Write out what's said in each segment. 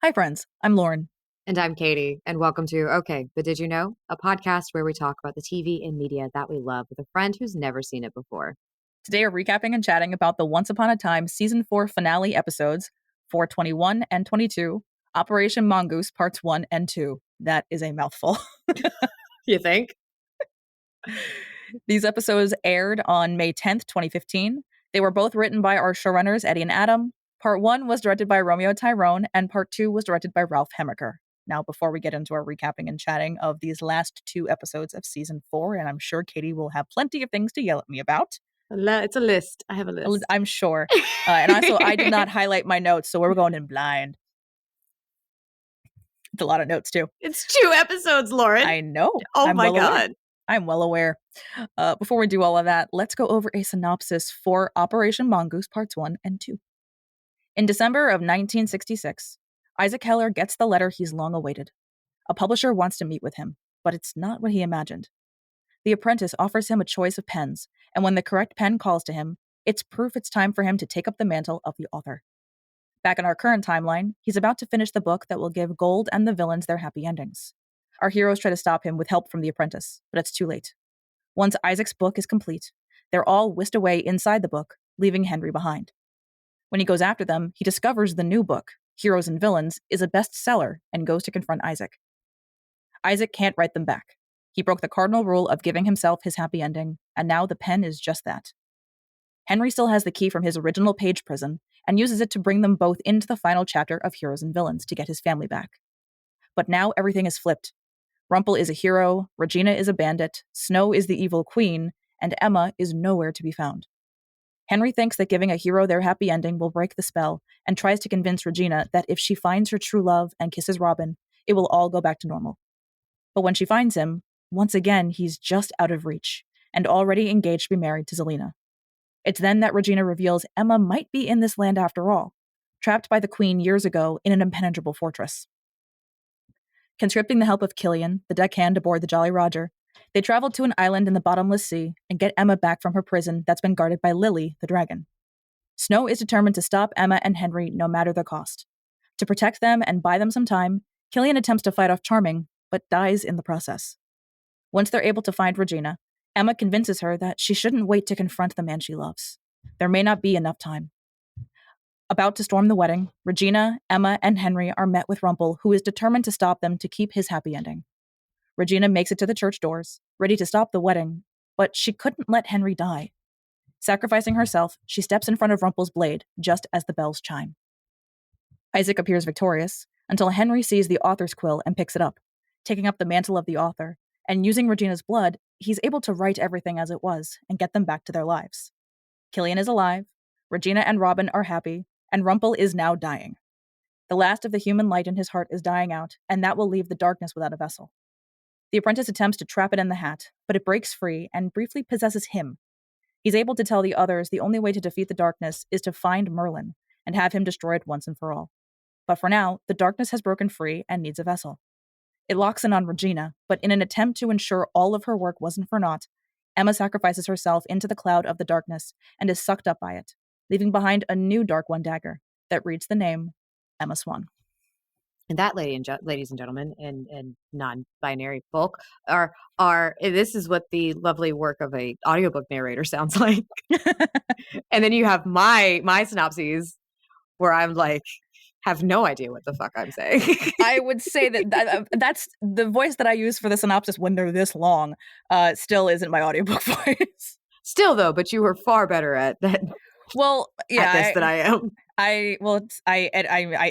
Hi, friends. I'm Lauren. And I'm Katie, and welcome to Okay, But Did You Know? A podcast where we talk about the TV and media that we love with a friend who's never seen it before. Today, we're recapping and chatting about the Once Upon a Time Season 4 finale episodes 421 and 22, Operation Mongoose Parts 1 and 2. That is a mouthful. You think? These episodes aired on May 10th, 2015. They were both written by our showrunners, Eddie and Adam. Part 1 was directed by Romeo Tyrone, and Part 2 was directed by Ralph Hemmicker. Now, before we get into our recapping and chatting of these last two episodes of Season 4, and I'm sure Katie will have plenty of things to yell at me about. It's a list. I have a list. I'm sure. And also, I did not highlight my notes, so we're going in blind. It's a lot of notes, too. It's 2 episodes, Lauren. I know. Oh my God. I'm well aware. Before we do all of that, let's go over a synopsis for Operation Mongoose Parts 1 and 2. In December of 1966, Isaac Heller gets the letter he's long awaited. A publisher wants to meet with him, but it's not what he imagined. The apprentice offers him a choice of pens, and when the correct pen calls to him, it's proof it's time for him to take up the mantle of the author. Back in our current timeline, he's about to finish the book that will give Gold and the villains their happy endings. Our heroes try to stop him with help from the apprentice, but it's too late. Once Isaac's book is complete, they're all whisked away inside the book, leaving Henry behind. When he goes after them, he discovers the new book, Heroes and Villains, is a bestseller and goes to confront Isaac. Isaac can't write them back. He broke the cardinal rule of giving himself his happy ending, and now the pen is just that. Henry still has the key from his original page prison and uses it to bring them both into the final chapter of Heroes and Villains to get his family back. But now everything is flipped. Rumple is a hero, Regina is a bandit, Snow is the evil queen, and Emma is nowhere to be found. Henry thinks that giving a hero their happy ending will break the spell and tries to convince Regina that if she finds her true love and kisses Robin, it will all go back to normal. But when she finds him, once again, he's just out of reach and already engaged to be married to Zelena. It's then that Regina reveals Emma might be in this land after all, trapped by the queen years ago in an impenetrable fortress. Conscripting the help of Killian, the deckhand aboard the Jolly Roger, they travel to an island in the bottomless sea and get Emma back from her prison that's been guarded by Lily, the dragon. Snow is determined to stop Emma and Henry no matter the cost. To protect them and buy them some time, Killian attempts to fight off Charming, but dies in the process. Once they're able to find Regina, Emma convinces her that she shouldn't wait to confront the man she loves. There may not be enough time. About to storm the wedding, Regina, Emma, and Henry are met with Rumple, who is determined to stop them to keep his happy ending. Regina makes it to the church doors, ready to stop the wedding, but she couldn't let Henry die. Sacrificing herself, she steps in front of Rumple's blade just as the bells chime. Isaac appears victorious until Henry sees the author's quill and picks it up, taking up the mantle of the author, and using Regina's blood, he's able to write everything as it was and get them back to their lives. Killian is alive, Regina and Robin are happy, and Rumple is now dying. The last of the human light in his heart is dying out, and that will leave the darkness without a vessel. The apprentice attempts to trap it in the hat, but it breaks free and briefly possesses him. He's able to tell the others the only way to defeat the darkness is to find Merlin and have him destroyed once and for all. But for now, the darkness has broken free and needs a vessel. It locks in on Regina, but in an attempt to ensure all of her work wasn't for naught, Emma sacrifices herself into the cloud of the darkness and is sucked up by it, leaving behind a new Dark One dagger that reads the name Emma Swan. And that, ladies and gentlemen, and non-binary folk, are this is what the lovely work of a audiobook narrator sounds like. And then you have my synopses where I'm like, have no idea what the fuck I'm saying. I would say that's the voice that I use for the synopsis when they're this long. Still isn't my audiobook voice. Still though, but you were far better at that. Well, yeah, at this than I am. I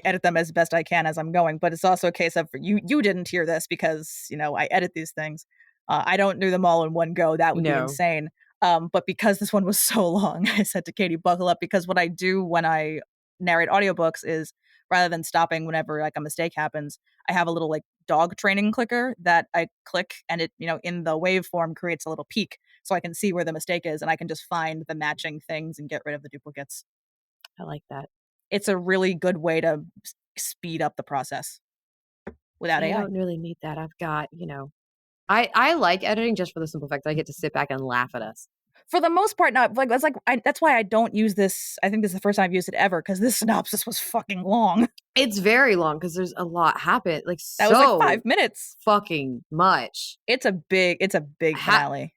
edit them as best I can as I'm going, but it's also a case of you didn't hear this because I edit these things. I don't do them all in one go. That would be insane. But because this one was so long, I said to Katie, buckle up, because what I do when I narrate audiobooks is, rather than stopping whenever like a mistake happens, I have a little like dog training clicker that I click, and it in the waveform creates a little peak so I can see where the mistake is, and I can just find the matching things and get rid of the duplicates. I like that. It's a really good way to speed up the process without AI. I don't really need that. I've got, I like editing just for the simple fact that I get to sit back and laugh at us. For the most part, not like that's why I don't use this. I think this is the first time I've used it ever because this synopsis was fucking long. It's very long because there's a lot happen, like That was like so 5 minutes. fucking much. It's a big Ha- finale.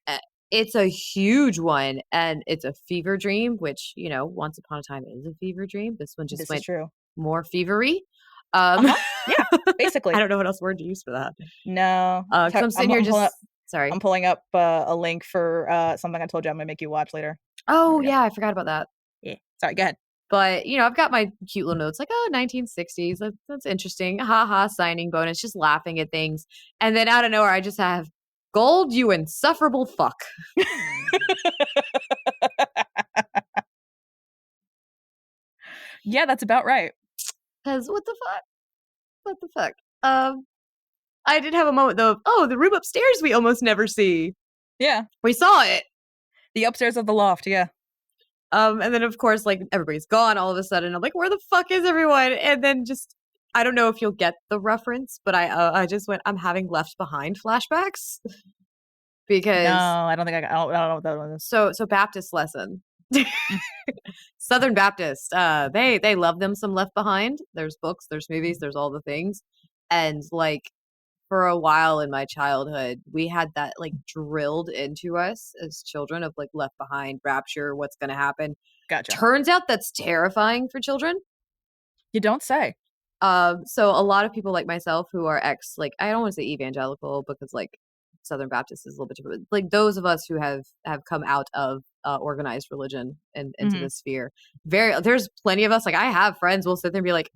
it's a huge one, and it's a fever dream, which once upon a time is a fever dream. This one just This is went true. more fevery. Um, Yeah, I basically. don't know what else word to use for that. No, Because I'm sitting here just sorry. I'm pulling up a link for something I told you I'm gonna make you watch later. There Oh we go. yeah, I forgot about that. Yeah, sorry. Go ahead. But I've got my cute little notes like, oh, 1960s. That's interesting. Ha ha, signing bonus, just laughing at things. And then out of nowhere, I just have gold, you insufferable fuck. Yeah, that's about right. Because what the fuck? What the fuck? I did have a moment though of, oh, the room upstairs we almost never see. Yeah, We saw it. the upstairs of the loft. Yeah. And then of course, like everybody's gone all of a sudden. I'm like, where the fuck is everyone? And then just I don't know if you'll get the reference, but I just went, I'm having Left Behind flashbacks No, because I don't think I don't know what that one is. so Baptist lesson. Mm. Southern Baptist, they love them some Left Behind. There's books, there's movies, there's all the things. And like for a while in my childhood, we had that like drilled into us as children of like Left Behind, Rapture, what's going to happen. Gotcha. Turns out that's terrifying for children. You don't say. So a lot of people like myself who are like I don't want to say evangelical because like Southern Baptist is a little bit different. Like those of us who have come out of organized religion and into Hmm. the sphere, there's plenty of us. Like I have friends will sit there and be like,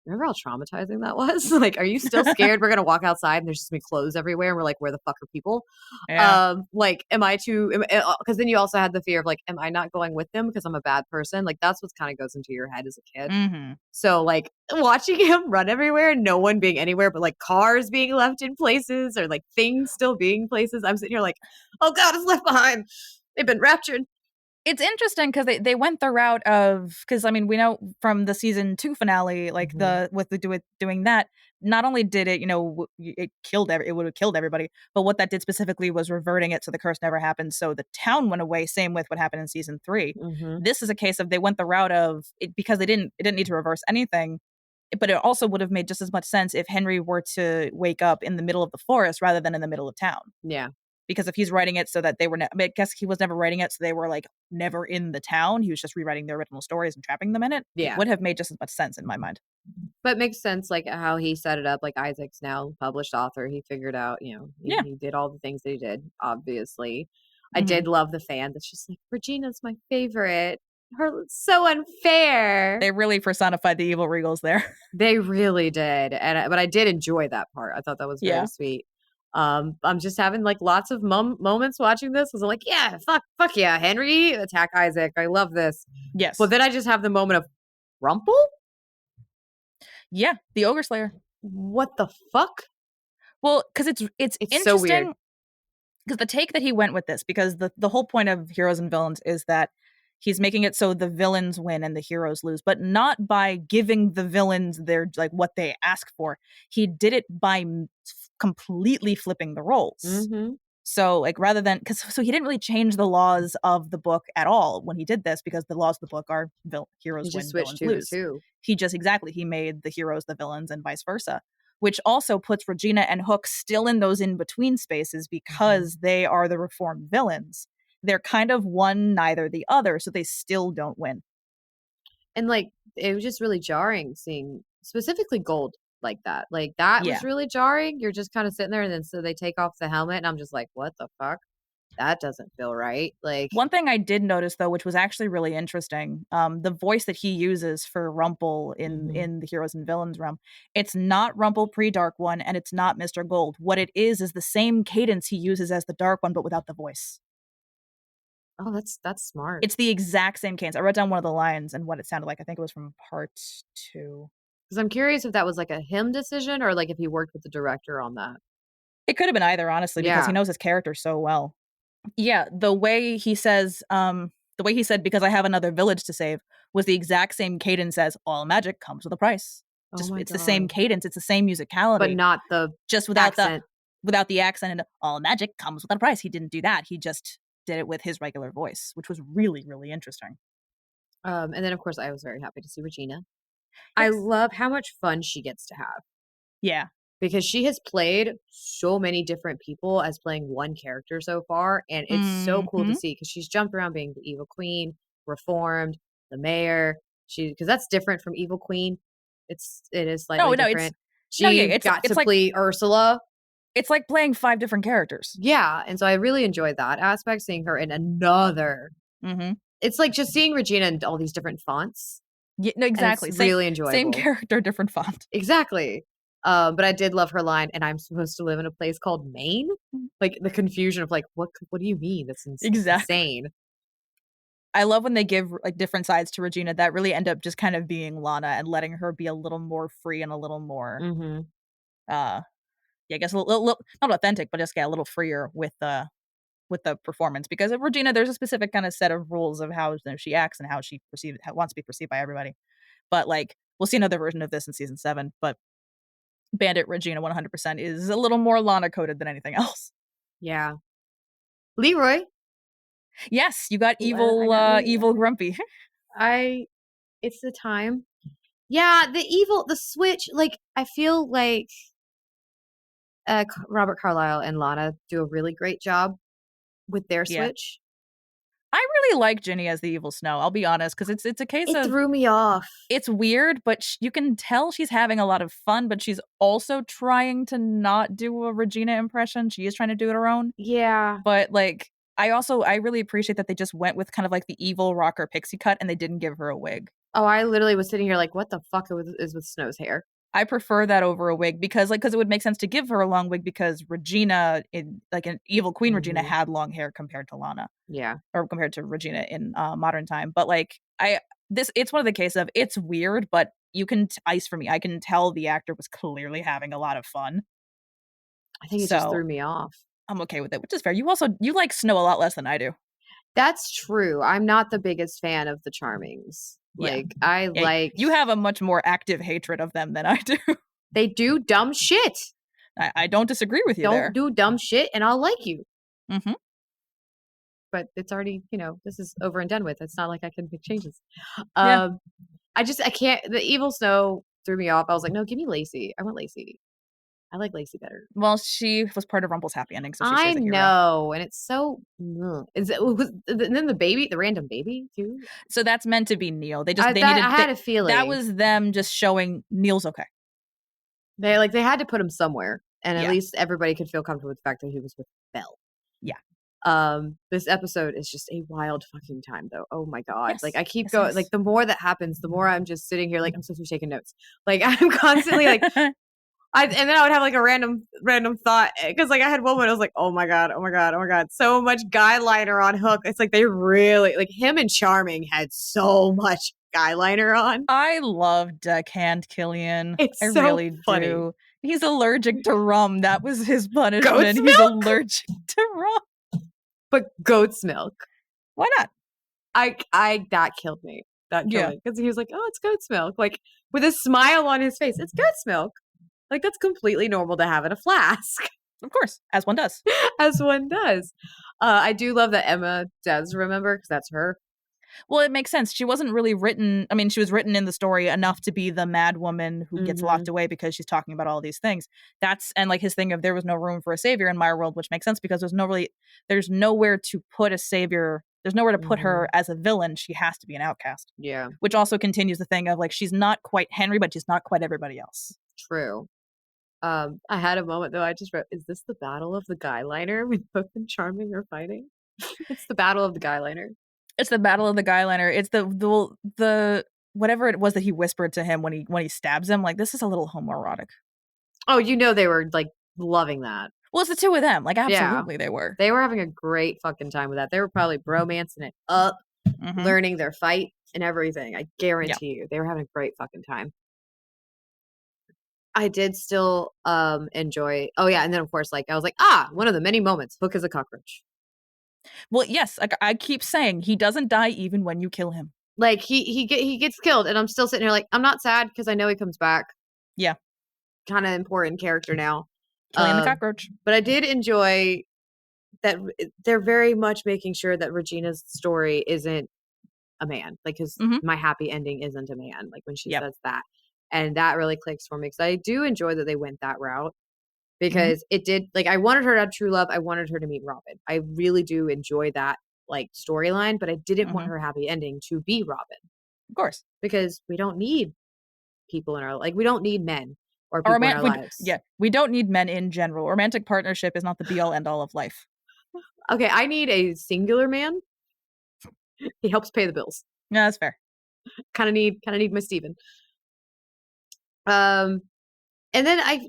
remember how traumatizing that was? Like, are you still scared we're gonna walk outside and there's just gonna be clothes everywhere and we're like, where the fuck are people? Yeah. Like, am I too? Because then you also had the fear of like, am I not going with them because I'm a bad person? Like, that's what kind of goes into your head as a kid. Hmm. So like watching him run everywhere and no one being anywhere, but like cars being left in places or like things still being places. I'm sitting here like, oh god, it's Left Behind. They've been raptured. It's interesting because they went the route of because I mean we know from the season 2 finale like Mhm. doing that not only did it it it would have killed everybody but what that did specifically was reverting it so the curse never happened so the town went away same with what happened in season 3. Mhm. This is a case of they went the route of it because it didn't need to reverse anything but it also would have made just as much sense if Henry were to wake up in the middle of the forest rather than in the middle of town. Yeah. Because if he's writing it so that they were, I mean, I guess he was never writing it so they were like never in the town. He was just rewriting their original stories and trapping them in it. It Yeah. would have made just as much sense in my mind. But it makes sense like how he set it up. Like Isaac's now published author. He figured out, Yeah. he did all the things that he did, obviously. I Hmm. did love the fan that's just like, Regina's my favorite. Her so unfair. They really personified the evil Regals there. They really did, but I did enjoy that part. I thought that was very Yeah. sweet. I'm just having like lots of moments watching this because I'm like, yeah, fuck yeah, Henry, attack Isaac. I love this. But Yes. then I just have the moment of Rumple. Yeah. The Ogre Slayer. What the fuck? Well, because it's It's so weird. interesting because the take that he went with this because the whole point of Heroes and Villains is that he's making it so the villains win and the heroes lose, but not by giving the villains their like what they ask for. He did it by completely flipping the roles. Mm-hmm. So like rather than because so he didn't really change the laws of the book at all when he did this because the laws of the book are heroes You just win, switched villains 2 to lose. 2. He made the heroes the villains and vice versa, which also puts Regina and Hook still in those in between spaces Mm-hmm. because they are the reformed villains. They're kind of one neither the other, so they still don't win. And like it was just really jarring seeing specifically Gold like that. Like that was Yeah. really jarring. You're just kind of sitting there, and then so they take off the helmet, and I'm just like, what the fuck? That doesn't feel right. Like, One thing I did notice though, which was actually really interesting, the voice that he uses for Rumple mhm. in the heroes and villains realm, it's not Rumple pre Dark One, and it's not Mr. Gold. What it is the same cadence he uses as the Dark One, but without the voice. Oh, that's smart. It's the exact same cadence. I wrote down one of the lines and what it sounded like. I think it was from part 2. Because I'm curious if that was like a him decision or like if he worked with the director on that. It could have been either, honestly, because he Yeah. knows his character so well. Yeah, the way he said, because I have another village to save, was the exact same cadence as all magic comes with a price. Oh Just my it's the same god. cadence, it's the same But musicality, not the just accent. without the accent and all magic comes with a price. He didn't do that. He just did it with his regular voice, which was really, really interesting. And then of course I was very happy to see Regina. I Yes. love how much fun she gets to have Yeah. because she has played so many different people as playing one character so far, and it's so cool to Hmm. see because she's jumped around being the evil queen, reformed, the mayor. She because that's different from evil queen. It is No, slightly no, it's different. no, yeah, She got it's to like play Ursula. it's like playing 5 different characters. Yeah, and so I really enjoyed that aspect, seeing her in another. Mhm. It's like just seeing Regina in all these different fonts, Yeah, no, and it's exactly. really Same enjoyable. character, different font. Exactly. But I did love her line, and I'm supposed to live in a place called Maine? Like, the confusion of, like, what do you mean? That's Exactly. insane. I love when they give, like, different sides to Regina that really end up just kind of being Lana and letting her be a little more free and a little more, Mhm. uh, yeah, I guess a little not authentic, but just, yeah, a little freer with the performance because of Regina, there's a specific kinda set of rules of how, you know, she acts and how wants to be perceived by everybody. But, like, we'll see another version of this in season 7, but Bandit Regina 100% is a little more Lana coded than anything else. Yeah. Leroy. Yes, you got I got Leroy. evil Grumpy. I it's the time. Yeah, the switch, like, I feel like, Robert Carlyle and Lana do a really great job with their Yeah. switch. I really like Ginny as the evil Snow, I'll be honest, because it's a case It of threw me off. it's weird, but you can tell she's having a lot of fun, but she's also trying to not do a Regina impression. She is trying to do it her own. Yeah. But, like, I really appreciate that they just went with kind of like the evil rocker pixie cut and they didn't give her a wig. Oh, I literally was sitting here like, "What the fuck is with Snow's hair?" I prefer that over a wig because it would make sense to give her a long wig because Regina in like an evil Queen Regina Mhm. had long hair compared to Lana Yeah. or compared to Regina in modern time. But like it's one of the cases of it's weird, but you can ice for me. I can tell the actor was clearly having a lot of fun. I think it just So threw me off. I'm okay with it, which is fair. You like Snow a lot less than I do. That's true. I'm not the biggest fan of the Charmings. Yeah. Like, I Yeah, like you have a much more active hatred of them than I do. they do dumb shit. I don't disagree with you Don't there. do dumb shit and I'll like you. Mhm. But it's already, this is over and done with. It's not like I can make changes. Yeah. Um, I can't. The evil Snow threw me off. I was like, no, give me Lacey. I want Lacey. I like Lacey better. Well, she was part of Rumple's happy ending, so she I stays a hero. know, and it's so. Ugh. And then the random baby too. So that's meant to be Neil. I had a That feeling was them just showing Neil's okay. they had to put him somewhere, and at Yeah. least everybody could feel comfortable with the fact that he was with Belle. Yeah. This episode is just a wild fucking time though. Oh my god. Like Yes. I keep Yes, going yes. like the more that happens, the more I'm just sitting here like I'm supposed to be taking notes. Like I'm constantly like and then I would have like a random thought because like I had one when I was like, oh my god, oh my god, oh my god, so much guy liner on Hook. It's like they really like him and Charming had so much guy liner on. I love Deckhand Killian. It's I so really funny. do. He's allergic to rum. That was his Goat's punishment. He's milk, allergic to rum. but goat's milk. Why not? I that killed me. That killed Yeah, me because he was like, oh, it's goat's milk, like with a smile on his face. It's goat's milk. Like that's completely normal to have in a flask, of course, as one does. as one does. I do love that Emma does remember because that's her. Well, it makes sense. She wasn't really written. I mean, she was written in the story enough to be the mad woman who gets Mm-hmm. locked away because she's talking about all these things. And like his thing of there was no room for a savior in my world, which makes sense because there's nowhere to put a savior. There's nowhere to put Mm-hmm. her as a villain. She has to be an outcast, Yeah, which also continues the thing of like she's not quite Henry, but she's not quite everybody else. true. I had a moment though. I just wrote, "Is this the battle of the guy liner when Hook and Charming are fighting?" It's the battle of the guy liner. It's the battle of the guy liner. It's the whatever it was that he whispered to him when he stabs him. Like this is a little homoerotic. Oh, they were like loving that. Well, it's the two of them. Like Yeah, absolutely, they were. they were having a great fucking time with that. They were probably bromancing it up, Mm-hmm. learning their fight and everything. I Yeah. guarantee you, they were having a great fucking time. I did still enjoy. Oh yeah, and then of course, like I was like, one of the many moments. Hook is a cockroach. Well, yes, like I keep saying, he doesn't die even when you kill him. Like he gets killed, and I'm still sitting here like I'm not sad because I know he comes back. Yeah, Kind of important character now. Killian the cockroach. But I did enjoy that they're very much making sure that Regina's story isn't a man, like, because Mm-hmm. my happy ending isn't a man, like when she Yep. says that. And that really clicks for me because I do enjoy that they went that route Mm-hmm. because it did, like, I wanted her to have true love. I wanted her to meet Robin. I really do enjoy that, like, storyline, but I didn't want Mm-hmm. her happy ending to be Robin Of course. because we don't need people in our, like, we don't need men or A people in our lives. yeah, we don't need men in general. Romantic partnership is not the be all end all of life. Okay, I need a singular man. He helps pay the bills. Yeah, that's fair. Kind of need my Steven. Um, and then I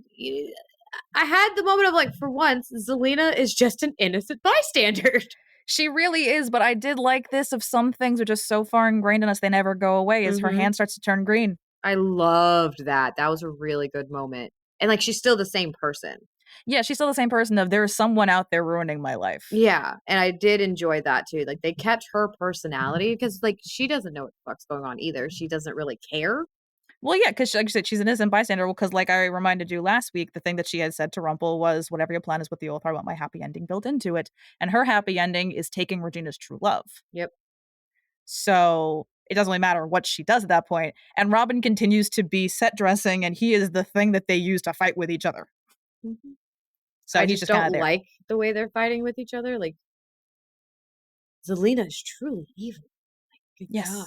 had the moment of like, for once, Zelina is just an innocent bystander. She really is, but I did like this of some things are just so far ingrained in us they never go away as her Mm-hmm. hand starts to turn green. I loved that. That was a really good moment. And like, she's still the same person. Yeah, she's still the same person of there's someone out there ruining my life. Yeah, and I did enjoy that too. Like, they kept her personality because like she doesn't know what the fuck's going on either. She doesn't really care. Well, yeah, because like you said, she's an innocent bystander. Well, because like I reminded you last week, the thing that she had said to Rumpel was, "Whatever your plan is with the oath, I want my happy ending built into it." And her happy ending is taking Regina's true love. Yep. So it doesn't really matter what she does at that point. And Robin continues to be set dressing, and he is the thing that they use to fight with each other. Mm-hmm. So I he's just just kind don't of there. like the way they're fighting with each other. Like, Zelina is truly evil. Good God. Yes.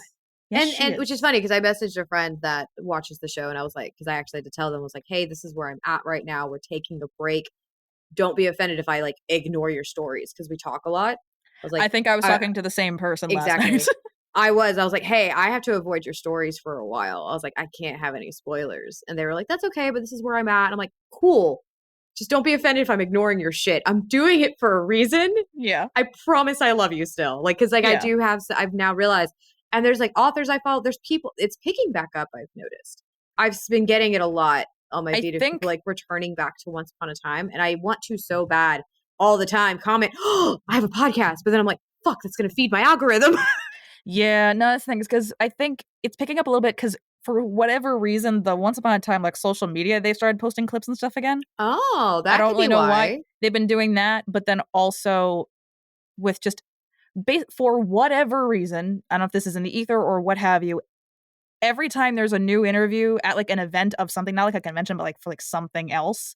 Yes, she And which is is. funny because I messaged a friend that watches the show and I was like, because I actually had to tell them, I was like, hey, this is where I'm at right now. We're taking a break. Don't be offended if I like ignore your stories because we talk a lot. I was like, I think I was I, talking to the same person last night. exactly. I was like, hey, I have to avoid your stories for a while. I was like, I can't have any spoilers. And they were like, that's okay, but this is where I'm at. And I'm like, cool. Just don't be offended if I'm ignoring your shit. I'm doing it for a reason. Yeah. I promise I love you still. Like, cause like I Yeah. do have, I've now realized, and there's like authors I follow, there's people, it's picking back up, I've noticed. I've been getting it a lot on my I feed of people think like returning back to Once Upon a Time. And I want to so bad all the time comment, oh, I have a podcast. But then I'm like, fuck, that's going to feed my algorithm. yeah, no, that's the thing is because I think it's picking up a little bit because for whatever reason, the Once Upon a Time like social media, they started posting clips and stuff again. Oh, I that don't could really be know why why. they've been doing that, but then also with just for whatever reason, I don't know if this is in the ether or what have you. Every time there's a new interview at like an event of something, not like a convention, but like for like something else,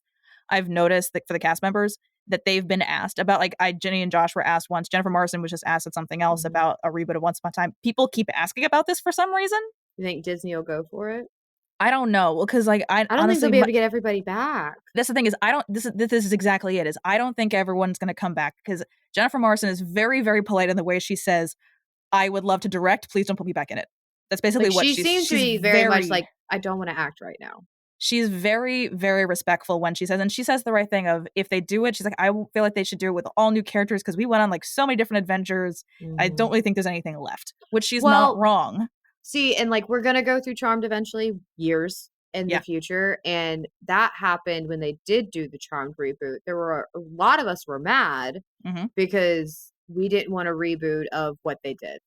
I've noticed that for the cast members that they've been asked about like Jenny and Josh were asked once. Jennifer Morrison was just asked at something else Mhm. about a reboot of Once Upon a Time. People keep asking about this for some reason. You think Disney will go for it? I don't know. Well, because like I I don't think they'll honestly, be able to get everybody back. that's the thing is I don't. This is exactly it. Is I don't think everyone's going to come back because Jennifer Morrison is very very polite in the way she says, "I would love to direct. Please don't put me back in it." That's basically Like, what she seems to she's be very much like, I don't want to act right now. she's very very respectful when she says, and she says the right thing of if they do it, she's like, I feel like they should do it with all new characters because we went on like so many different adventures. I don't Mhm. really think there's anything left, which she's not Well, wrong. see, and like we're gonna go through Charmed eventually, years in the Yeah. future, and that happened when they did do the Charmed reboot. There were a lot of us were mad Hmm. because we didn't want a reboot of what they did,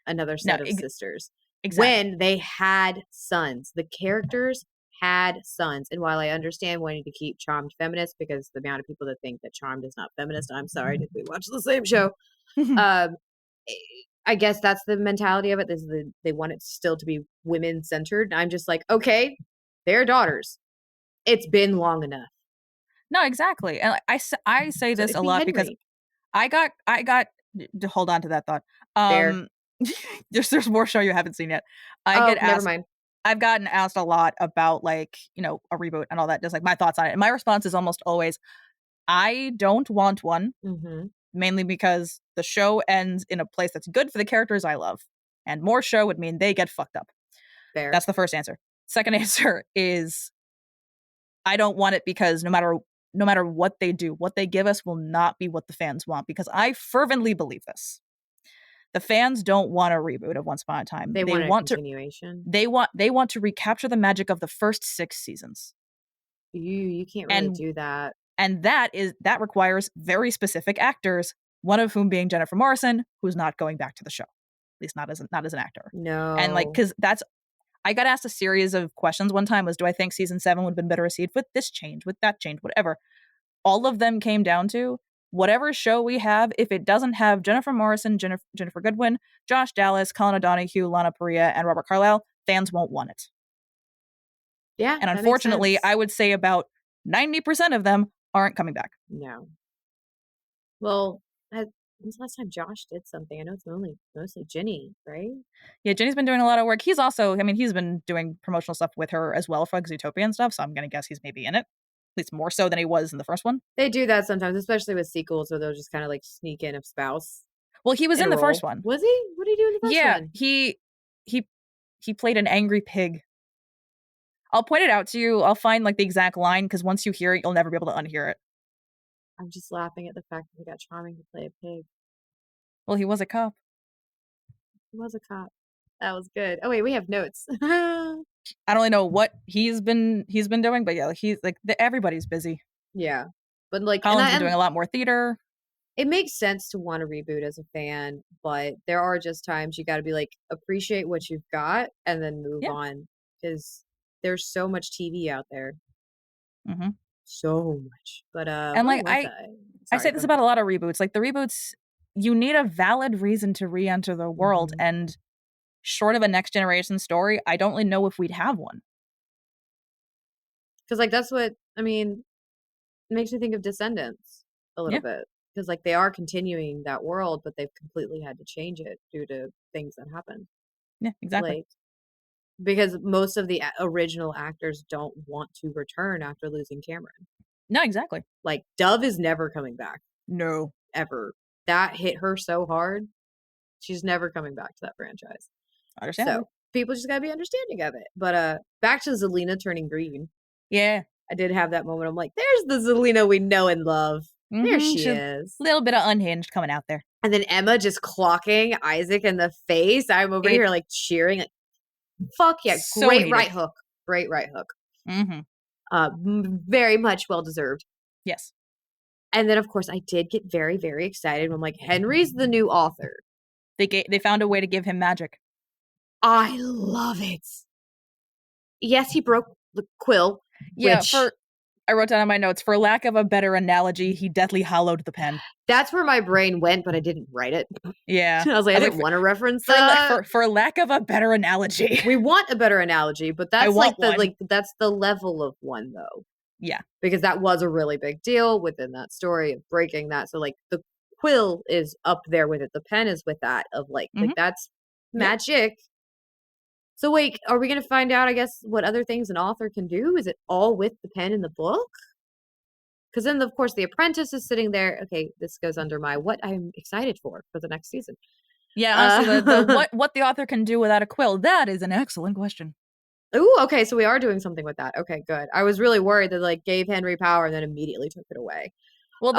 another No, set of sisters, exactly. when they had sons. The characters had sons, and while I understand wanting to keep Charmed feminist because the amount of people that think that Charmed is not feminist, I'm sorry, did we watch the same show? Um, I guess that's the mentality of it. They want it still to be women centered. I'm just like, okay, they're daughters. It's been long enough. No, exactly. And I say So this if a we lot because Henry, I got to hold on to that thought. there. Um, there's more show you haven't seen yet. I Oh, get never asked. mind. I've gotten asked a lot about like a reboot and all that. Just like my thoughts on it, and my response is almost always, I don't want one. Mm-hmm. Mainly because the show ends in a place that's good for the characters I love, and more show would mean they get fucked up. Fair. That's the first answer. Second answer is I don't want it because no matter what they do, what they give us will not be what the fans want because I fervently believe this. The fans don't want a reboot of Once Upon a Time. They They want a want to continuation. they want to recapture the magic of the first 6 seasons. You can't really And do that. and that requires very specific actors, one of whom being Jennifer Morrison, who's not going back to the show. At least not as an actor. And like No. cuz that's I got asked a series of questions one time was do I think season 7 would have been better received with this change, with that change, whatever. All of them came down to whatever show we have, if it doesn't have Jennifer Morrison, Jennifer Goodwin, Josh Dallas, Colin O'Donoghue, Lana Parrilla, and Robert Carlyle, fans won't want it. Yeah, And that makes unfortunately, sense. I would say about 90% of them aren't coming back. No. Well, when's the last time Josh did something? I know it's mostly Ginny, right? Yeah, Jenny's been doing a lot of work. He's also, I mean, he's been doing promotional stuff with her as well for Zootopia and stuff, so I'm going to guess he's maybe in it. At least more so than he was in the first one. They do that sometimes, especially with sequels where they'll just kind of like sneak in a spouse Well, he was in in a the first role. one. Was he? What did he do in the first Yeah, one? he played an angry pig. I'll point it out to you. I'll find like the exact line because once you hear it, you'll never be able to unhear it. I'm just laughing at the fact that he got Charming to play a pig. Well, he was a cop. He was a cop. That was good. Oh wait, we have notes. I don't really know what he's been doing, but yeah, he's like everybody's busy. Yeah, but like, Colin's been doing a lot more theater. It makes sense to want to reboot as a fan, but there are just times you got to be like, appreciate what you've got and then move Yeah. on because there's so much TV out there. Mm-hmm. So much. But And like I say this about a lot of reboots. Like the reboots, you need a valid reason to re-enter the world, and short of a next generation story, I don't really know if we'd have one. Because like that's what I mean. It makes me think of Descendants a little bit because like they are continuing that world, but they've completely had to change it due to things that happened. Yeah, exactly. Like because most of the original actors don't want to return after losing Cameron. No, exactly. Like Dove is never coming back. No. Ever. That hit her so hard. She's never coming back to that franchise. Understandable. So people just gotta be understanding of it. But back to Zelina turning green. Yeah. I did have that moment. I'm like, there's the Zelina we know and love. Mm-hmm. There she is. A little bit of unhinged coming out there. And then Emma just clocking Isaac in the face. I'm over here like cheering. Like, fuck yeah. So great needed. right hook. Great right hook. Mm-hmm. Very much well deserved. Yes. And then, of course, I did get very, very excited. I'm like, Henry's the new author. They found a way to give him magic. I love it. Yes, he broke the quill. Yeah, I wrote down in my notes, for lack of a better analogy, he deathly hollowed the pen. That's where my brain went, but I didn't write it. Yeah. I was like, I didn't want to reference that. For lack of a better analogy. We want a better analogy, but that's that's the level of one though. Yeah. Because that was a really big deal within that story of breaking that. So like the quill is up there with it. The pen is with that of like that's magic. So wait, are we going to find out, I guess, what other things an author can do? Is it all with the pen in the book? Because then, of course, the apprentice is sitting there. Okay, this goes under my what I'm excited for the next season. Yeah, honestly, what the author can do without a quill, that is an excellent question. Ooh, okay, so we are doing something with that. Okay, good. I was really worried that like gave Henry power and then immediately took it away. Well,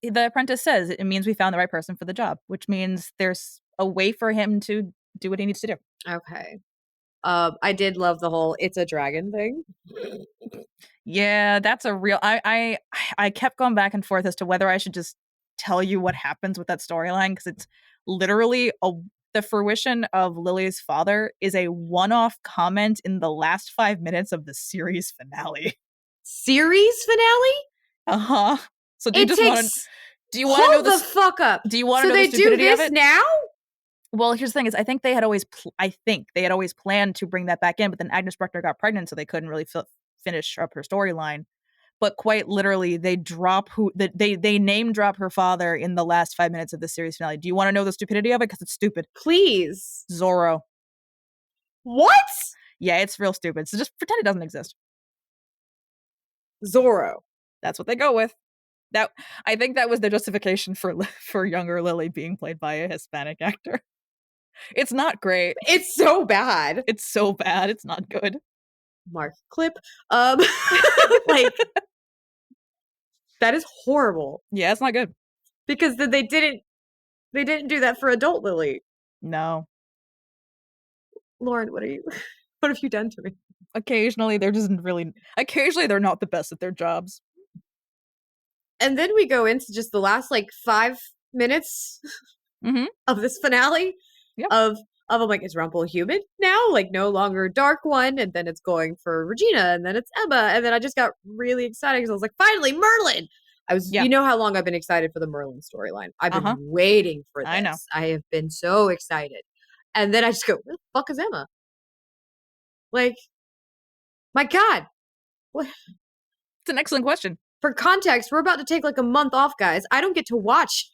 the apprentice says it means we found the right person for the job, which means there's a way for him to do what he needs to do. Okay. I did love the whole "it's a dragon" thing. Yeah, that's a real. I kept going back and forth as to whether I should just tell you what happens with that storyline because it's literally the fruition of Lily's father is a one-off comment in the last 5 minutes of the series finale. Series finale? So do you just want to? Do you want to know the fuck up? Do you want to know the stupidity of it now? Well, here's the thing: is I think they had always planned to bring that back in, but then Agnes Bruckner got pregnant, so they couldn't really finish up her storyline. But quite literally, they name drop her father in the last 5 minutes of the series finale. Do you want to know the stupidity of it? Because it's stupid. Please. Zorro. What? Yeah, it's real stupid. So just pretend it doesn't exist. Zorro. That's what they go with. I think that was the justification for younger Lily being played by a Hispanic actor. It's not great. It's so bad. It's so bad. It's not good. Mark clip. Like that is horrible. Yeah, it's not good. Because they didn't do that for adult Lily. No. Lauren, what have you done to me? Occasionally they're not the best at their jobs. And then we go into just the last like 5 minutes of this finale of I'm like, is Rumple human now? Like no longer Dark One, and then it's going for Regina, and then it's Emma, and then I just got really excited because I was like, finally Merlin. Yeah. You know how long I've been excited for the Merlin storyline. I've been Uh-huh. waiting for I know. this. I have been so excited. And then I just go, where the fuck is Emma? Like, my God. What? It's an excellent question. For context, we're about to take like a month off, guys. I don't get to watch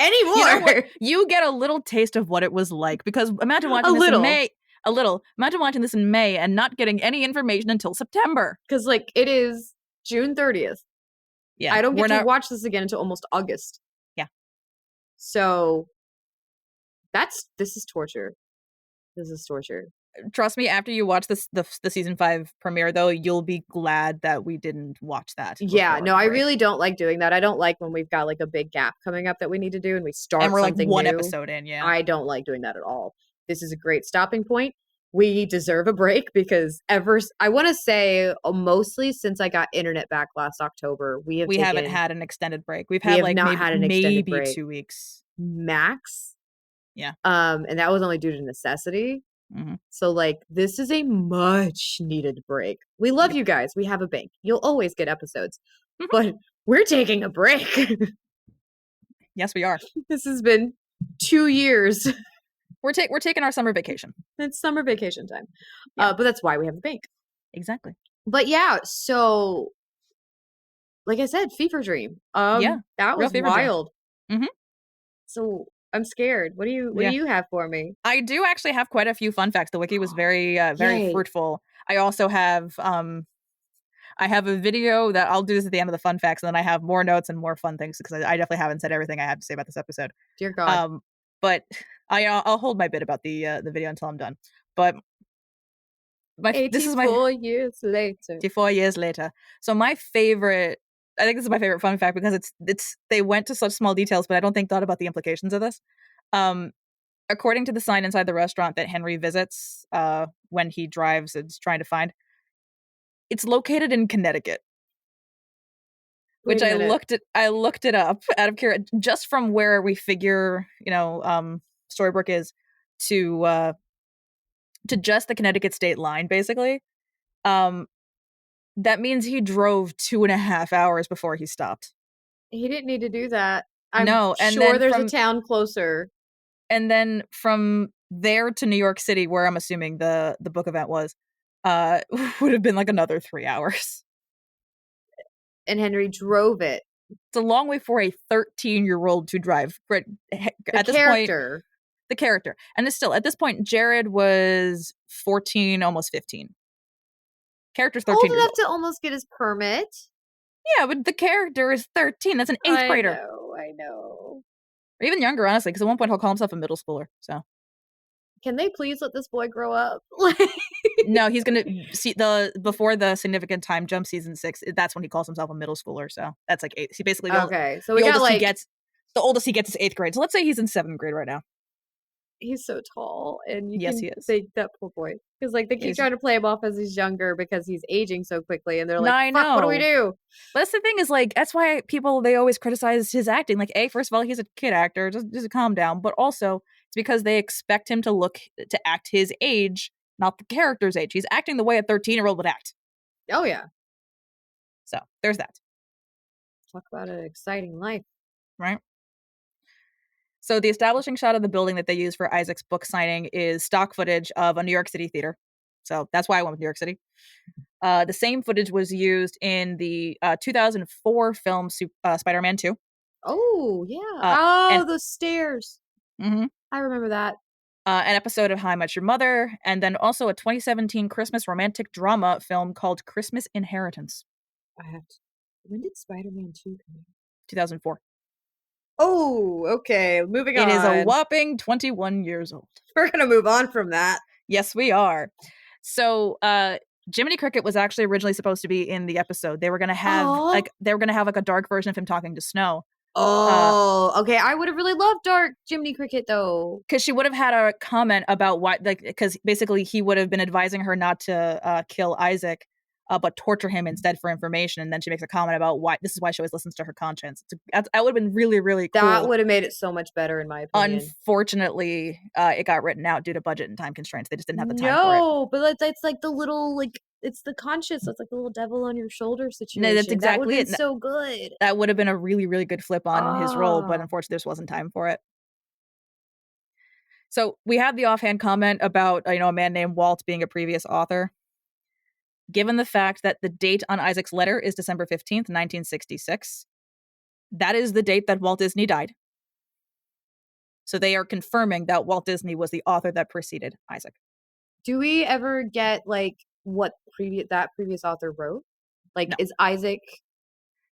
anymore. You know what? You get a little taste of what it was like, because imagine watching this in May. A little. Imagine watching this in May and not getting any information until September. Because like it is June 30th. Yeah. I don't get to watch this again until almost August. Yeah. So this is torture. This is torture. Trust me, after you watch the season 5 premiere, though, you'll be glad that we didn't watch that. Yeah, no, I really don't like doing that. I don't like when we've got like a big gap coming up that we need to do and we start and we're something like one new. episode in. Yeah, I don't like doing that at all. This is a great stopping point. We deserve a break because I want to say mostly since I got internet back last October, we haven't had an extended break. We've had like maybe 2 weeks max. Yeah. And that was only due to necessity. Mm-hmm. So like this is a much needed break. We love you guys. We have a bank. You'll always get episodes. Mm-hmm. But we're taking a break. Yes, we are. This has been 2 years. We're taking our summer vacation. It's summer vacation time. Yeah. But that's why we have the bank. Exactly. But yeah, so like I said, fever dream. Yeah, that was wild. Mm-hmm. So I'm scared. What do you have for me? I do actually have quite a few fun facts. The wiki was very fruitful. I also have I have a video that I'll do this at the end of the fun facts, and then I have more notes and more fun things because I definitely haven't said everything I have to say about this episode. Dear God. But I'll hold my bit about the video until I'm done. But this is my 84 years later. 84 years later. So my favorite, I think this is my favorite fun fact because it's they went to such small details, but I don't think thought about the implications of this. According to the sign inside the restaurant that Henry visits when he drives and is trying to find, it's located in Connecticut. Which I looked it up out of curiosity, just from where we figure, Storybrooke is to just the Connecticut state line, basically. That means he drove 2.5 hours before he stopped. He didn't need to do that. I'm sure there's a town closer. And then from there to New York City, where I'm assuming the book event was, would have been like another 3 hours. And Henry drove it. It's a long way for a 13-year-old to drive. At this point, the character. And it's still, at this point, Jared was 14, almost 15. Character's 13 old enough to almost get his permit. Yeah, but the character is 13. That's an 8th grader. I know. Or even younger, honestly, because at one point he'll call himself a middle schooler. So, can they please let this boy grow up? No, he's gonna see before the significant time jump season 6. That's when he calls himself a middle schooler. So that's like 8. He basically so we got like the oldest he gets is 8th grade. So let's say he's in 7th grade right now. He's so tall, and yes, he is. That poor boy, because like they keep trying to play him off as he's younger because he's aging so quickly, and they're like, "Fuck, what do we do?" But that's the thing is like that's why they always criticize his acting. Like, first of all, he's a kid actor, just calm down. But also, it's because they expect him to act his age, not the character's age. He's acting the way a 13-year-old would act. Oh yeah. So there's that. Talk about an exciting life, right? So the establishing shot of the building that they use for Isaac's book signing is stock footage of a New York City theater. So that's why I went with New York City. The same footage was used in the 2004 film Spider-Man 2. Oh, yeah. The stairs. Mm-hmm. I remember that. An episode of How I Met Your Mother, and then also a 2017 Christmas romantic drama film called Christmas Inheritance. When did Spider-Man 2 come out? 2004. Oh, okay. Moving on. It is a whopping 21 years old. We're going to move on from that. Yes, we are. So, Jiminy Cricket was actually originally supposed to be in the episode. They were going to have a dark version of him talking to Snow. Oh, okay. I would have really loved dark Jiminy Cricket though, because she would have had a comment about why, because basically he would have been advising her not to kill Isaac, but torture him instead for information. And then she makes a comment about why this is why she always listens to her conscience. That would have been really, really cool. That would have made it so much better, in my opinion. Unfortunately, it got written out due to budget and time constraints. They just didn't have the time for it. No, but that's like the little it's the conscience. It's like the little devil on your shoulder No, that's situation. That would exactly have it. been so good. That would have been a really, really good flip on his role, but Oh, unfortunately, there wasn't time for it. So we have the offhand comment about a man named Walt being a previous author. Given the fact that the date on Isaac's letter is December 15th, 1966, that is the date that Walt Disney died. So they are confirming that Walt Disney was the author that preceded Isaac. do we ever get like what previous author wrote? Like, No, is Isaac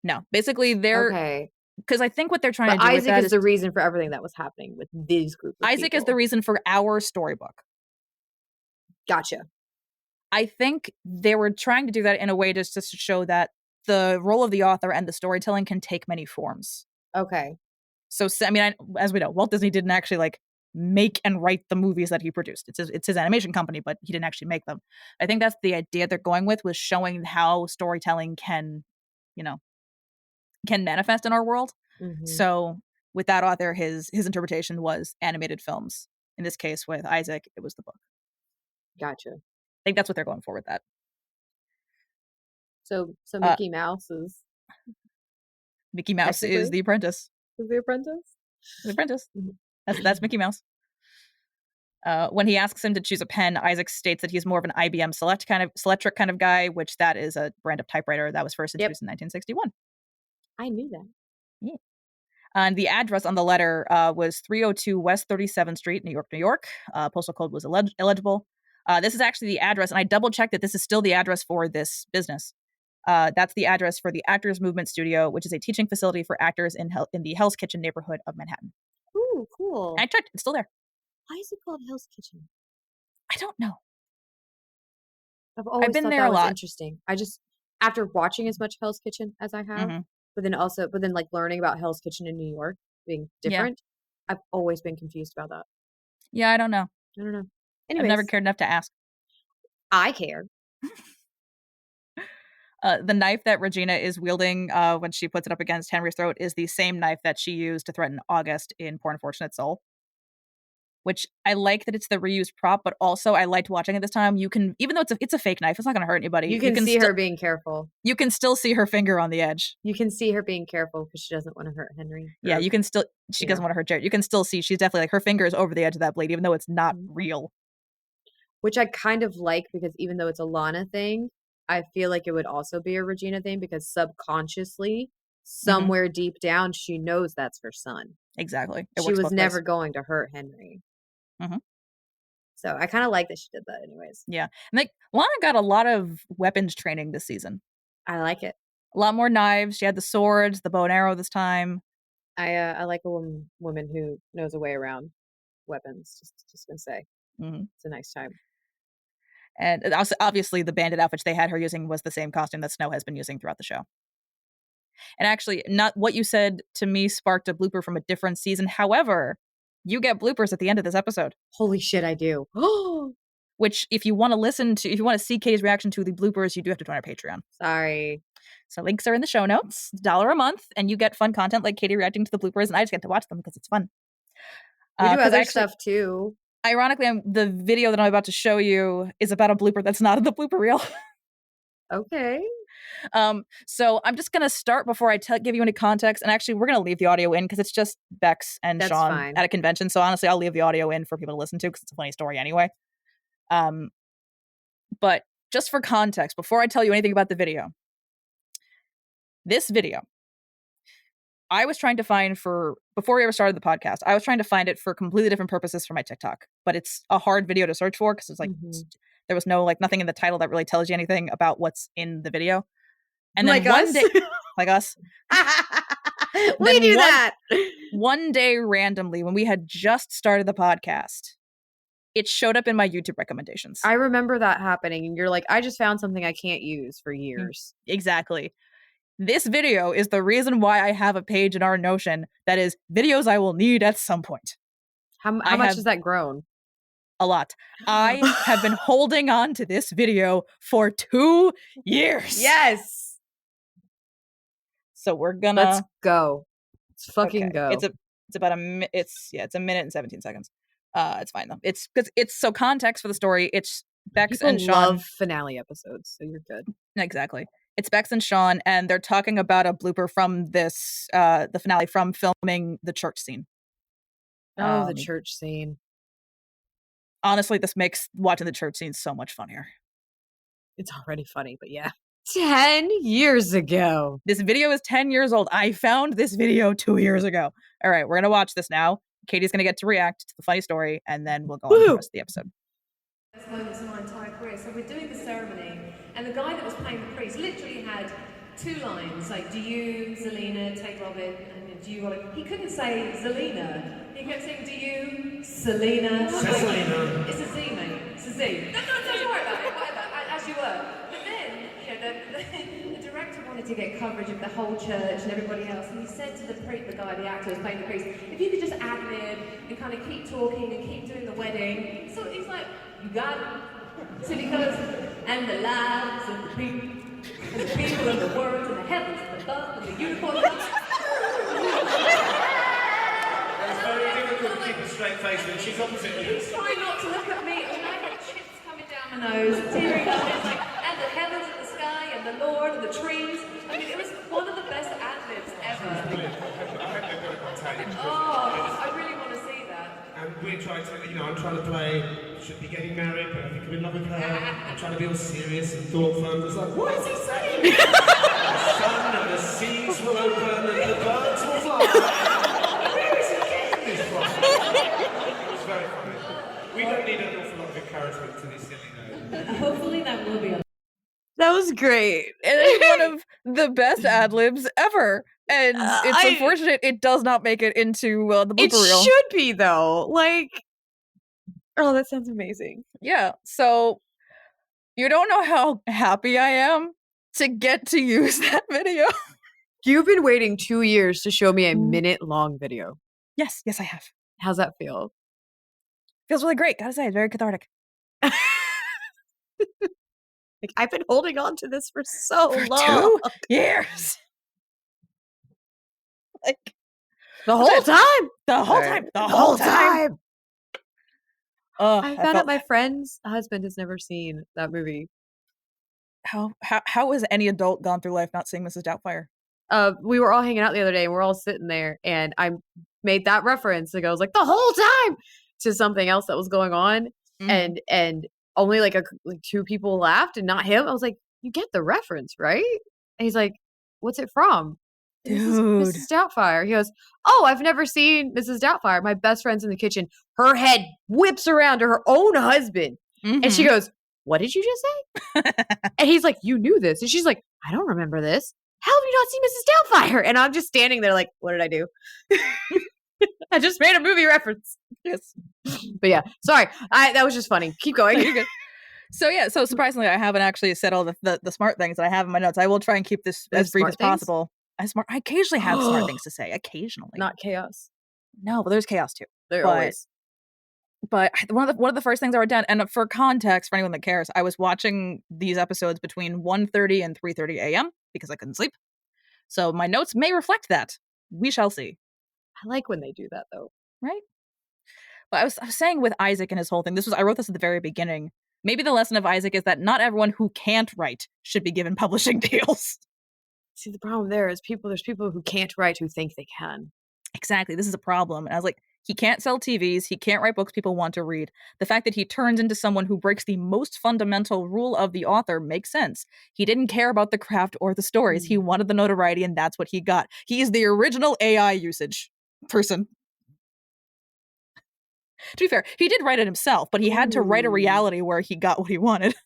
no. Basically, they're okay? because I think what they're trying But to do with Isaac that is is the reason for everything that was happening with this group of Isaac is the people. reason for our storybook. Gotcha. I think they were trying to do that in a way just to show that the role of the author and the storytelling can take many forms. Okay. So, I mean, as we know, Walt Disney didn't actually like make and write the movies that he produced. It's his animation company, but he didn't actually make them. I think that's the idea they're going with, was showing how storytelling can, can manifest in our world. Mm-hmm. So with that author, his interpretation was animated films. In this case, with Isaac, it was the book. Gotcha. I think that's what they're going for with that. So Uh, Mickey Mouse is Mickey Mouse is technically the apprentice. the apprentice. The apprentice. Mhm. That's Mickey Mouse. When he asks him to choose a pen, Isaac states that he's more of an IBM Selectric kind of guy, which that is a brand of typewriter that was first Yep, introduced in 1961. I knew that. Yeah. And the address on the letter was 302 West 37th Street, New York, New York. Postal code was illegible. This is actually the address, and I double checked that this is still the address for this business. That's the address for the Actors Movement Studio, which is a teaching facility for actors in the Hell's Kitchen neighborhood of Manhattan. Ooh, cool. And I checked; it's still there. Why is it called Hell's Kitchen? I don't know. I've I've always been thought there that a was lot. interesting. I just, after watching as much Hell's Kitchen as I have, Mm-hmm. but then like learning about Hell's Kitchen in New York being Yeah, different, I've always been confused about that. yeah. I don't know. I don't know. I've never Anyways, cared enough to ask. I care. The knife that Regina is wielding when she puts it up against Henry's throat is the same knife that she used to threaten August in Poor Unfortunate Soul. Which I like that it's the reused prop, but also I liked watching it this time. You can, even though it's a fake knife, it's not going to hurt anybody. You can see her being careful. You can still see her finger on the edge. You can see her being careful because she doesn't want to hurt Henry. Yeah, you can still. She doesn't want to hurt Jared. You can still see she's definitely like her finger is over the edge of that blade, even though it's not real. Which I kind of like, because even though it's a Lana thing, I feel like it would also be a Regina thing, because subconsciously, somewhere deep down, she knows that's her son. Exactly. It She works was both never ways. going to hurt Henry. Mm-hmm. So I kind of like that she did that anyways. Yeah. And like Lana got a lot of weapons training this season. I like it. A lot more knives. She had the swords, the bow and arrow this time. I like a woman who knows a way around weapons. Just gonna say, It's a nice time. And also, obviously, the bandit outfit they had her using was the same costume that Snow has been using throughout the show. And actually, not what you said to me sparked a blooper from a different season. However, you get bloopers at the end of this episode. Holy shit, I do. Oh, Which, if you want to see Katie's reaction to the bloopers, you do have to join our Patreon. sorry. So links are in the show notes. $1 a month, and you get fun content like Katie reacting to the bloopers, and I just get to watch them because it's fun. We do other stuff too. Ironically, the video that I'm about to show you is about a blooper that's not in the blooper reel. Okay. So I'm just gonna start before I give you any context, and actually we're gonna leave the audio in because it's just Bex and That's Sean fine. at a convention. So honestly, I'll leave the audio in for people to listen to because it's a funny story anyway. But just for context, before I tell you anything about the video, this video I was trying to find before we ever started the podcast, I was trying to find it for completely different purposes for my TikTok, but it's a hard video to search for because it's like there was nothing in the title that really tells you anything about what's in the video. And then one day, like us, we do that. One day randomly, when we had just started the podcast, it showed up in my YouTube recommendations. I remember that happening, and you're like, I just found something I can't use for years. Exactly. This video is the reason why I have a page in our Notion that is videos I will need at some point. How much has that grown? A lot. I have been holding on to this video for 2 years. Yes. So we're gonna let's go. Let's fucking go. It's about it's a minute and 17 seconds. It's fine though. It's because it's so context for the story. It's Bex and People love Sean. finale episodes, so you're good. Exactly. It's Bex and Sean, and they're talking about a blooper from the finale from filming the church scene. Oh, the church scene. Honestly, this makes watching the church scene so much funnier. It's already funny, but yeah. 10 years ago. This video is 10 years old. I found this video 2 years ago. All right, we're going to watch this now. Katie's going to get to react to the funny story, and then we'll go on to the rest of the episode. Best moments of my entire career. So we're doing the ceremony, and the guy that was playing the priest literally had 2 lines, like, do you, Zelina, take Robin, and do you, Robin? He couldn't say Zelina. He kept saying, do you, Selena? Selena. It's a Z, mate. It's a Z. Don't worry about it, whatever, as you were. But then, you know, the director wanted to get coverage of the whole church and everybody else, and he said to the guy, the actor who's playing the priest, if you could just ad-lib and kind of keep talking and keep doing the wedding. So he's like, you got it. So he goes, and the lives of the people, and the people and the words and the heavens and the love and the unicorn. It's very difficult to keep a straight face when she's opposite you. He's trying not to look at me, and I had chips coming down my nose, tearing up. It's like, and the heavens and the sky and the Lord and the trees. I mean, it was one of the best ad-libs ever. I hope they've got it on tape. Oh, I really want to see that. And we're trying to, I'm trying to play, should be getting married, but I think I'm in love with her. I'm trying to be all serious and thoughtful. I'm just like, what is he saying? The sun and the seas will open and the birds will fly. Where is he getting this from? It's very funny. We don't need an awful lot of encouragement to be silly though. Hopefully that will be on. That was great. And it's one of the best ad libs ever. And it's unfortunate it does not make it into the blooper reel. It should be, though. Like, oh, that sounds amazing. Yeah. So you don't know how happy I am to get to use that video. You've been waiting 2 years to show me a minute-long video. Yes, I have. How's that feel? Feels really great. Gotta say, it's very cathartic. Like, I've been holding on to this for so2 long. years. Like The whole time. The whole time. I found out my friend's husband has never seen that movie. How has any adult gone through life not seeing Mrs. Doubtfire? We were all hanging out the other day, and we're all sitting there, and I made that reference. It goes like the whole time to something else that was going on, and only like 2 people laughed, and not him. I was like, "You get the reference, right?" And he's like, "What's it from?" Dude. Mrs. Doubtfire. He goes, "Oh, I've never seen Mrs. Doubtfire. My best friend's in the kitchen. Her head whips around to her own husband, and she goes, 'What did you just say?'" And he's like, "You knew this," and she's like, "I don't remember this. How have you not seen Mrs. Doubtfire?" And I'm just standing there like, what did I do? I just made a movie reference. Yes. But yeah, sorry. That was just funny. Keep going. No, you're good. So surprisingly, I haven't actually said all the smart things that I have in my notes. I will try and keep this as brief as possible. I occasionally have smart things to say. Occasionally. Not chaos. No, but there's chaos too. There always. But one of the first things I wrote down, and for context, for anyone that cares, I was watching these episodes between 1:30 and 3:30 a.m. because I couldn't sleep. So my notes may reflect that. We shall see. I like when they do that, though. Right? But I was saying with Isaac and his whole thing, I wrote this at the very beginning. Maybe the lesson of Isaac is that not everyone who can't write should be given publishing deals. See, the problem there is there's people who can't write who think they can. Exactly. This is a problem. And I was like, he can't sell TVs. He can't write books people want to read. The fact that he turns into someone who breaks the most fundamental rule of the author makes sense. He didn't care about the craft or the stories. He wanted the notoriety, and that's what he got. He is the original AI usage person. To be fair, he did write it himself, but he had to write a reality where he got what he wanted.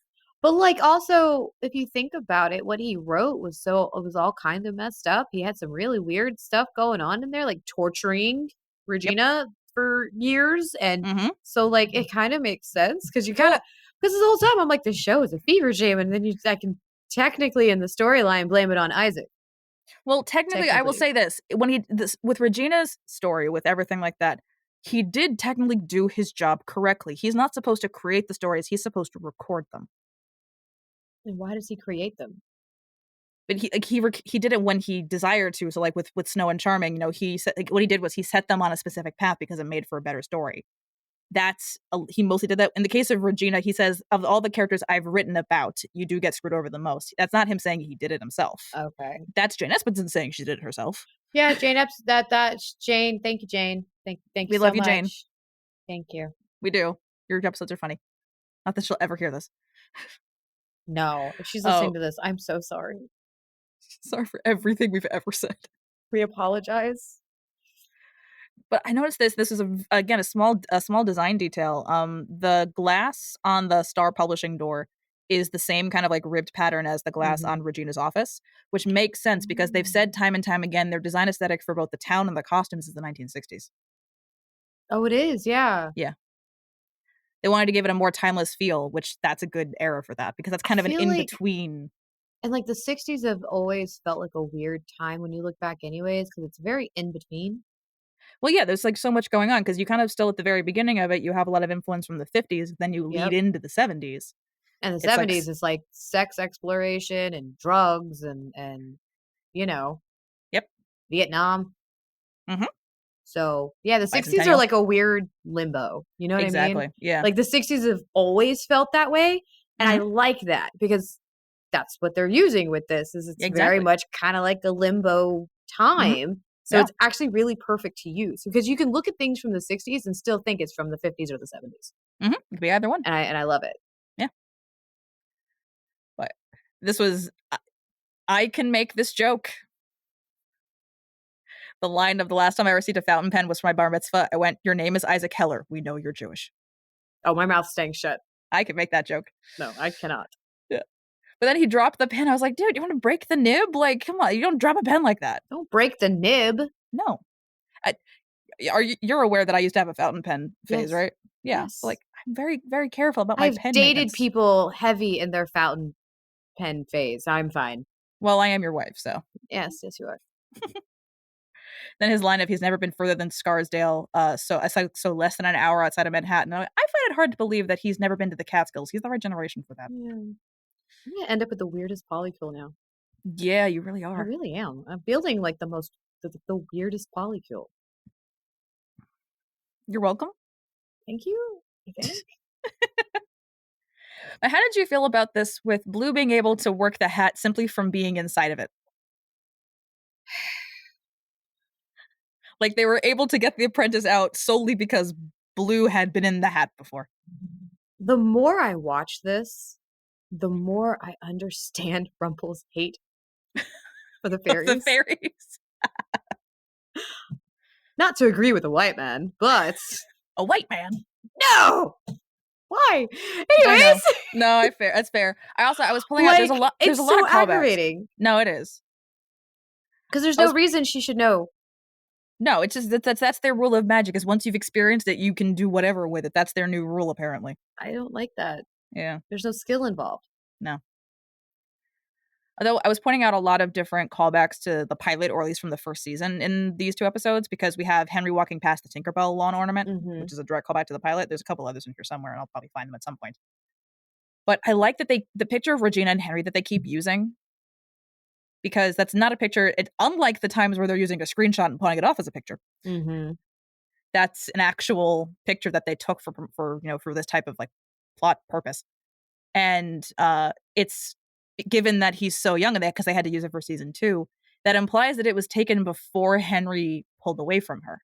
But like, also, if you think about it, what he wrote was all kind of messed up. He had some really weird stuff going on in there, like torturing Regina for years. And so like, it kind of makes sense because because the whole time I'm like, this show is a fever dream. And then I can technically in the storyline blame it on Isaac. Well, technically, I will say this. With Regina's story, with everything like that, he did technically do his job correctly. He's not supposed to create the stories. He's supposed to record them. And why does he create them? But he did it when he desired to. So like with Snow and Charming, he said, like, what he did was he set them on a specific path because it made for a better story. he mostly did that. In the case of Regina, he says, of all the characters I've written about, you do get screwed over the most. That's not him saying he did it himself. Okay. That's Jane Espenson saying she did it herself. Yeah, Jane that's Jane. Thank you, Jane. Thank you We so love you, much. Jane. Thank you. We do. Your episodes are funny. Not that she'll ever hear this. No, if she's listening to this, I'm so sorry. Sorry for everything we've ever said. We apologize. But I noticed this. This is again a small design detail. The glass on the Star Publishing door is the same kind of like ribbed pattern as the glass on Regina's office, which makes sense because they've said time and time again their design aesthetic for both the town and the costumes is the 1960s. Oh, it is. Yeah. Yeah. They wanted to give it a more timeless feel, which that's a good era for that because that's kind of an in between. And like the 60s have always felt like a weird time when you look back, anyways, because it's very in between. Well, yeah, there's like so much going on because you kind of still at the very beginning of it, you have a lot of influence from the 50s, then you lead into the 70s. And the 70s is like sex exploration and drugs and you know. Yep. Vietnam. Mm-hmm. So yeah, the 60s are like a weird limbo. You know what I mean? Exactly. Yeah. Like the 60s have always felt that way. And I like that because that's what they're using with this is it's very much kind of like a limbo time. So it's actually really perfect to use because you can look at things from the 60s and still think it's from the 50s or the 70s. It could be either one. And I love it. Yeah. But this was, I can make this joke. The line of the last time I received a fountain pen was for my bar mitzvah. I went, your name is Isaac Heller. We know you're Jewish. Oh, my mouth's staying shut. I can make that joke. No, I cannot. Yeah. But then he dropped the pen. I was like, dude, you want to break the nib? Like, come on. You don't drop a pen like that. Don't break the nib. No. You're aware that I used to have a fountain pen phase, right? Yeah. Yes. So like, I'm very, very careful about my pen I've dated maintenance. people heavy in their fountain pen phase. I'm fine. Well, I am your wife, so. Yes, you are. Then his line of he's never been further than Scarsdale, so less than an hour outside of Manhattan. I find it hard to believe that he's never been to the Catskills. He's the right generation for that. Yeah. I'm gonna end up with the weirdest polycule now. Yeah, you really are. I really am. I'm building like the weirdest polycule. You're welcome. Thank you. I think. How did you feel about this with Blue being able to work the hat simply from being inside of it? Like they were able to get the apprentice out solely because Blue had been in the hat before. The more I watch this, the more I understand Rumple's hate for the fairies. The fairies. Not to agree with a white man, but a white man. No. Why? Anyways, no, that's fair. I was pulling out. There's a lot. There's a lot of callbacks. Aggravating. No, it is because there's no reason she should know. No, it's just that's their rule of magic. Is once you've experienced it, you can do whatever with it. That's their new rule, apparently. I don't like that. Yeah, there's no skill involved. No. Although I was pointing out a lot of different callbacks to the pilot, or at least from the first season, in these two episodes, because we have Henry walking past the Tinkerbell lawn ornament, which is a direct callback to the pilot. There's a couple others in here somewhere, and I'll probably find them at some point. But I like that the picture of Regina and Henry that they keep using, because that's not a picture. Unlike the times where they're using a screenshot and pulling it off as a picture. That's an actual picture that they took for this type of like plot purpose, and it's. Given that he's so young and that because they had to use it for season 2, that implies that it was taken before Henry pulled away from her.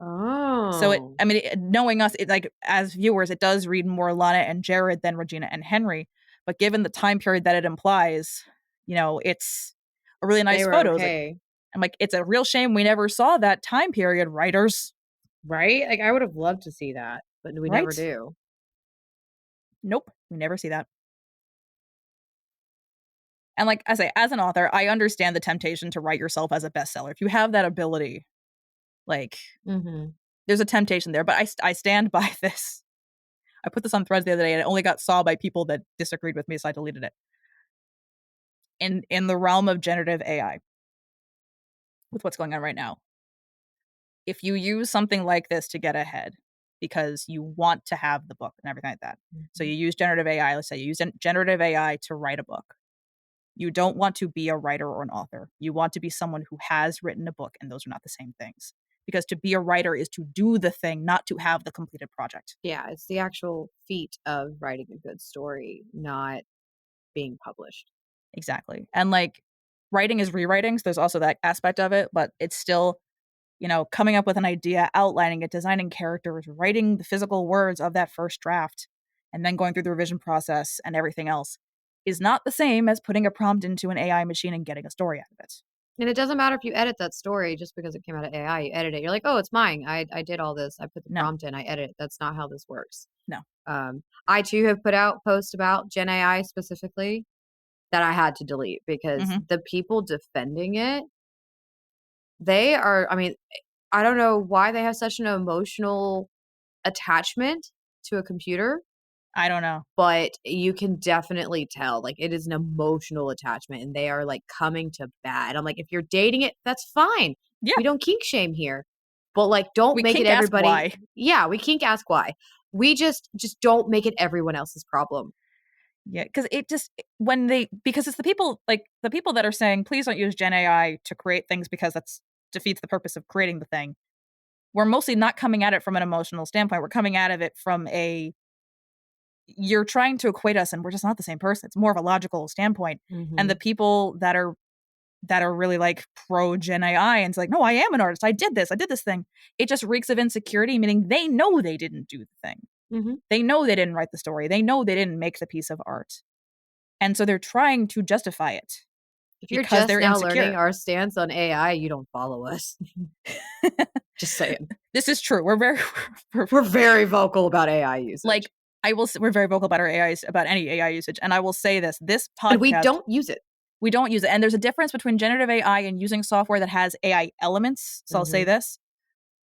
Oh. So knowing us, like as viewers, it does read more Lana and Jared than Regina and Henry. But given the time period that it implies, it's a really nice photo. Okay. I'm like, it's a real shame we never saw that time period, writers. Right? Like I would have loved to see that, but we never do. Nope, we never see that. And like I say, as an author, I understand the temptation to write yourself as a bestseller. If you have that ability, like, there's a temptation there. But I stand by this. I put this on Threads the other day, and it only got saw by people that disagreed with me, so I deleted it. In the realm of generative AI, with what's going on right now, if you use something like this to get ahead, because you want to have the book and everything like that, so you use generative AI, let's say you use generative AI to write a book. You don't want to be a writer or an author. You want to be someone who has written a book, and those are not the same things. because to be a writer is to do the thing, not to have the completed project. Yeah, it's the actual feat of writing a good story, not being published. Exactly. And like writing is rewriting, so there's also that aspect of it, but it's still, coming up with an idea, outlining it, designing characters, writing the physical words of that first draft, and then going through the revision process and everything else is not the same as putting a prompt into an AI machine and getting a story out of it. And it doesn't matter if you edit that story just because it came out of AI. You edit it. You're like, oh, it's mine. I did all this. I put the No. prompt in. I edit it. That's not how this works. No. I too have put out posts about Gen AI specifically that I had to delete because the people defending it, they are, I mean, I don't know why they have such an emotional attachment to a computer. I don't know. But you can definitely tell, like, it is an emotional attachment and they are like coming to bat. I'm like, if you're dating it, that's fine. Yeah. We don't kink shame here. But like, don't We make kink it ask everybody. why. Yeah, we kink ask why. We just don't make it everyone else's problem. Yeah, because because it's the people that are saying, please don't use Gen AI to create things because that's defeats the purpose of creating the thing. We're mostly not coming at it from an emotional standpoint. We're coming out of it from you're trying to equate us and we're just not the same person. It's more of a logical standpoint. And the people that are really like pro Gen AI and it's like, no, I am an artist. I did this thing. It just reeks of insecurity, meaning they know they didn't do the thing. They know they didn't write the story. They know they didn't make the piece of art. And so they're trying to justify it. If you're because just they're now insecure. learning our stance on AI, you don't follow us. Just saying. This is true. We're very vocal about AI usage. Like, we're very vocal about our AIs, about any AI usage. And I will say this podcast. And we don't use it. We don't use it. And there's a difference between generative AI and using software that has AI elements. So I'll say this.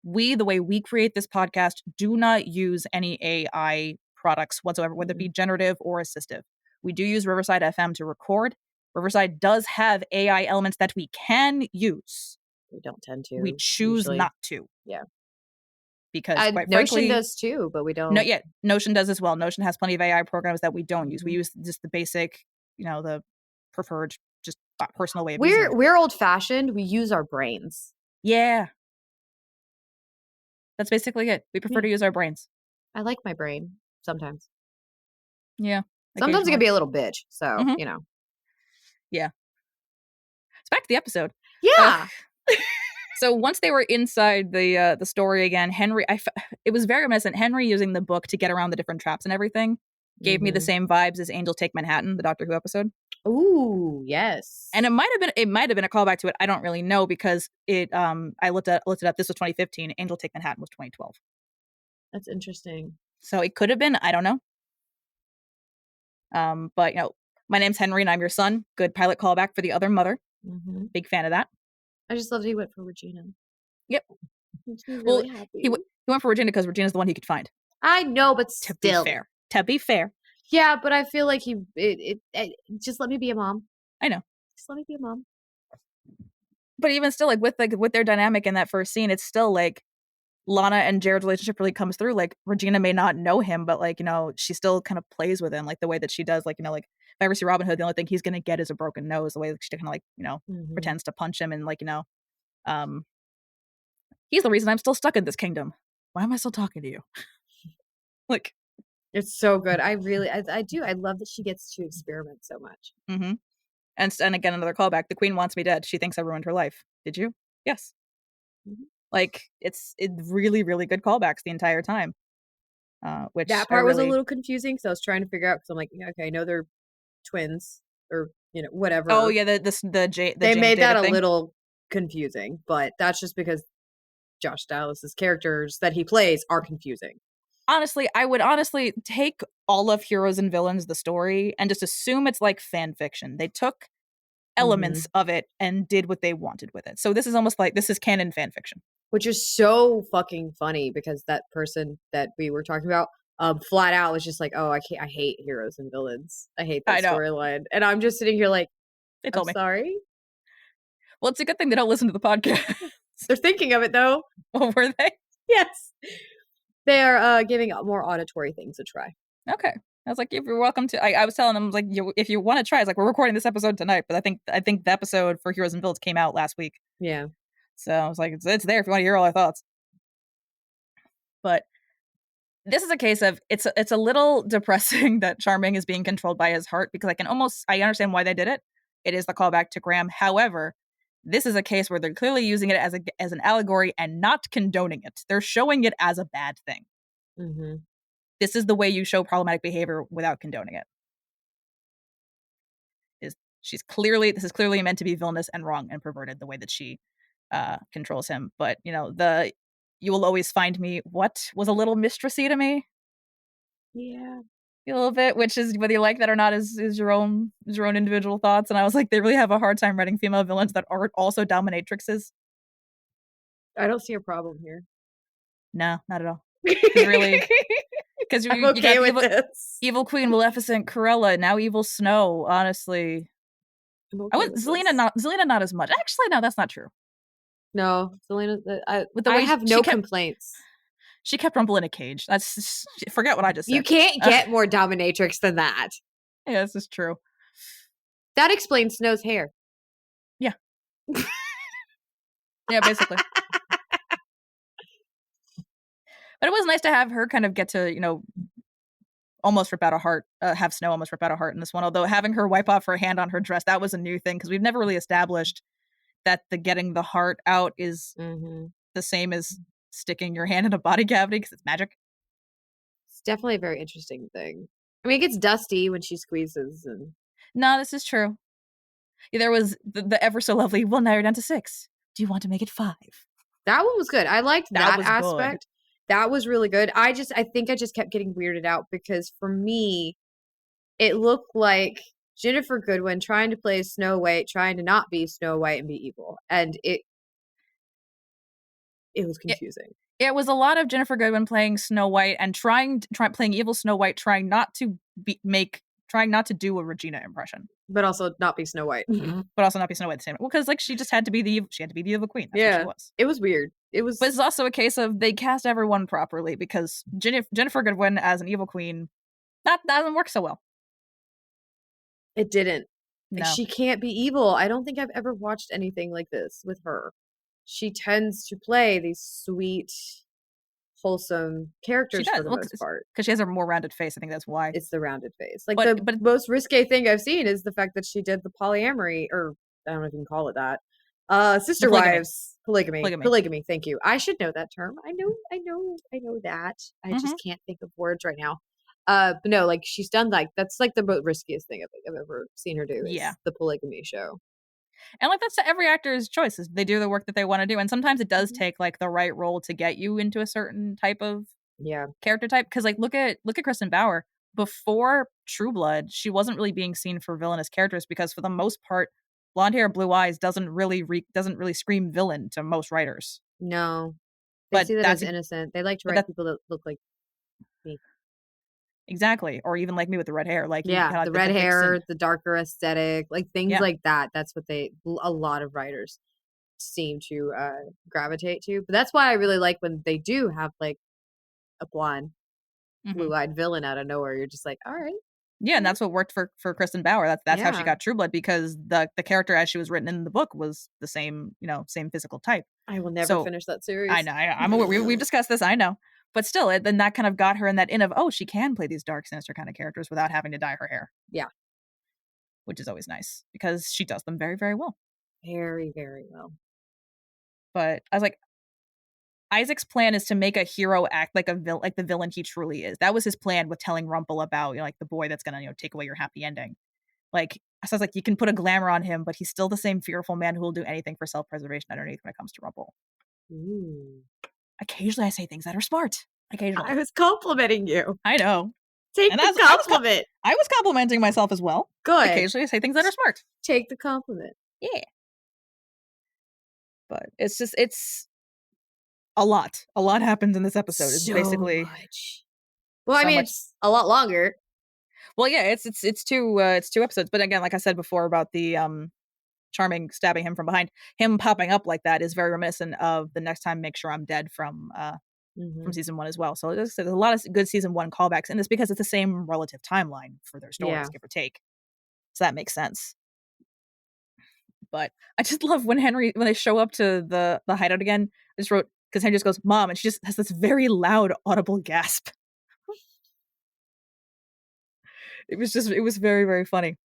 The way we create this podcast, do not use any AI products whatsoever, whether it be generative or assistive. We do use Riverside FM to record. Riverside does have AI elements that we can use. We don't tend to. We choose usually. not to. Yeah. Because quite Notion frankly, does too, but we don't. No, yeah, Notion does as well. Notion has plenty of AI programs that we don't use. We use just the basic, the preferred, just personal way of using it. We're old fashioned. We use our brains. Yeah. That's basically it. We prefer to use our brains. I like my brain sometimes. Yeah. Sometimes it can be a little bitch. So, Yeah. It's back to the episode. Yeah. So once they were inside the story again, Henry, it was very reminiscent. Henry using the book to get around the different traps and everything gave me the same vibes as Angels Take Manhattan, the Doctor Who episode. Ooh, yes. And it might have been a callback to it. I don't really know because I looked it up. This was 2015. Angel Take Manhattan was 2012. That's interesting. So it could have been. I don't know. But my name's Henry and I'm your son. Good pilot callback for the other mother. Big fan of that. I just loved he went for Regina. Yep. Makes me really happy. He went for Regina because Regina's the one he could find. I know, but still. To be fair. Yeah, but I feel like it just let me be a mom. I know. Just let me be a mom. But even still, with their dynamic in that first scene, it's still like Lana and Jared's relationship really comes through. Like Regina may not know him, but she still kind of plays with him, like the way that she does. Like if I ever see Robin Hood, the only thing he's gonna get is a broken nose. The way that she kind of pretends to punch him and he's the reason I'm still stuck in this kingdom. Why am I still talking to you? Like. It's so good. I really, I do. I love that she gets to experiment so much. And again, another callback. The queen wants me dead. She thinks I ruined her life. Did you? Yes. Like it's really, really good callbacks the entire time. Which that part was a little confusing because I was trying to figure out because I'm like, okay, I know they're twins or whatever. Oh yeah, they made that a little confusing, but that's just because Josh Dallas's characters that he plays are confusing. Honestly, I would take all of Heroes and Villains, the story, and just assume it's like fan fiction. They took elements of it and did what they wanted with it. So this is almost like this is canon fan fiction. Which is so fucking funny because that person that we were talking about flat out was just like, oh, I hate Heroes and Villains. I hate that storyline. And I'm just sitting here like, I'm sorry. Well, it's a good thing they don't listen to the podcast. They're thinking of it though. Oh, were they? Yes. They are giving more auditory things a try. Okay. I was like, if you're welcome to, I was telling them, like, if you want to try, it's like, we're recording this episode tonight, but I think the episode for Heroes and Villains came out last week. Yeah. So I was like, it's there if you want to hear all our thoughts. But this is a case of it's a little depressing that Charming is being controlled by his heart, because I understand why they did it. It is the callback to Graham. However, this is a case where they're clearly using it as an allegory and not condoning it. They're showing it as a bad thing. Mm-hmm. This is the way you show problematic behavior without condoning it. This is clearly meant to be villainous and wrong and perverted, the way that she controls him. But you will always find me, what was a little mistressy to me. Yeah. A little bit, which is, whether you like that or not, is your own individual thoughts. And I was like, they really have a hard time writing female villains that are also dominatrixes. I don't see a problem here. No, not at all. Because I'm okay with this. Evil Queen, Maleficent, Cruella, now Evil Snow. Honestly, Okay Zelina not as much. Actually, no, that's not true. No, Zelina. With the way I have no complaints. She kept Rumple in a cage. Forget what I just said. You can't get more dominatrix than that. Yeah, this is true. That explains Snow's hair. Yeah. Yeah, basically. But it was nice to have her kind of get to, almost rip out a heart, have Snow almost rip out a heart in this one. Although having her wipe off her hand on her dress, that was a new thing, because we've never really established that the getting the heart out is the same as sticking your hand in a body cavity, because it's magic. It's definitely a very interesting thing. I mean, it gets dusty when she squeezes. No, this is true. There was the ever so lovely, well, now you're down to 6. Do you want to make it 5? That one was good. I liked that Good. aspect. That was really good. I think I just kept getting weirded out, because for me, it looked like Ginnifer Goodwin trying to play Snow White, trying to not be Snow White and be evil. And it was confusing. It was a lot of Ginnifer Goodwin playing Snow White and playing evil Snow White, trying not to do a Regina impression, but also not be Snow White. But also not be Snow White at the same time. Well, because she just had to be the evil queen. That's what she was. It was weird. But it's also a case of they cast everyone properly, because Ginnifer Goodwin as an evil queen, that doesn't work so well. It didn't. No. She can't be evil. I don't think I've ever watched anything like this with her. She tends to play these sweet, wholesome characters for the most part. Because she has a more rounded face. I think that's why. It's the rounded face. But most risque thing I've seen is the fact that she did the polyamory, or I don't know if you can call it that. Sister wives polygamy. Thank you. I should know that term. I know that. I just can't think of words right now. But no, she's done that's the most riskiest thing I think I've ever seen her do. Is the polygamy show. And that's every actor's choice. Is they do the work that they want to do, and sometimes it does take the right role to get you into a certain type of character type. Because look at Kristen Bauer. Before True Blood, she wasn't really being seen for villainous characters, because for the most part, blonde hair, blue eyes doesn't really scream villain to most writers. No, they see that as innocent. They like to write people that look like me. Exactly, or even like me with the red hair. The red hair, the darker aesthetic, things like that. That's what a lot of writers seem to gravitate to. But that's why I really like when they do have a blonde, blue-eyed villain out of nowhere. You're just like, all right. Yeah, and that's what worked for Kristen Bauer. That's how she got True Blood, because the character as she was written in the book was the same, same physical type. I will never finish that series. I know. I'm aware. We've discussed this. I know. But still, then that kind of got her in that of, she can play these dark, sinister kind of characters without having to dye her hair. Yeah. Which is always nice, because she does them very, very well. Very, very well. But I was like, Isaac's plan is to make a hero act like the villain he truly is. That was his plan with telling Rumple about the boy that's gonna take away your happy ending. So I was like, you can put a glamour on him, but he's still the same fearful man who will do anything for self-preservation underneath when it comes to Rumple. Ooh. Occasionally I say things that are smart. Occasionally. I was complimenting you. I know. Take the compliment. I was complimenting myself as well. Good. Occasionally I say things that are smart. Take the compliment. Yeah. But it's a lot. A lot happens in this episode. It's basically much. Well, I mean, it's a lot longer. Well, yeah, it's two episodes. But again, like I said before about the Charming stabbing him from behind, him popping up like that is very reminiscent of the Next Time Make Sure I'm Dead from season 1 as well. So there's a lot of good season 1 callbacks in this, because it's the same relative timeline for their stories, give or take. So that makes sense. But I just love when they show up to the hideout again. I just wrote, because Henry just goes, "Mom," and she just has this very loud, audible gasp. It was very, very funny.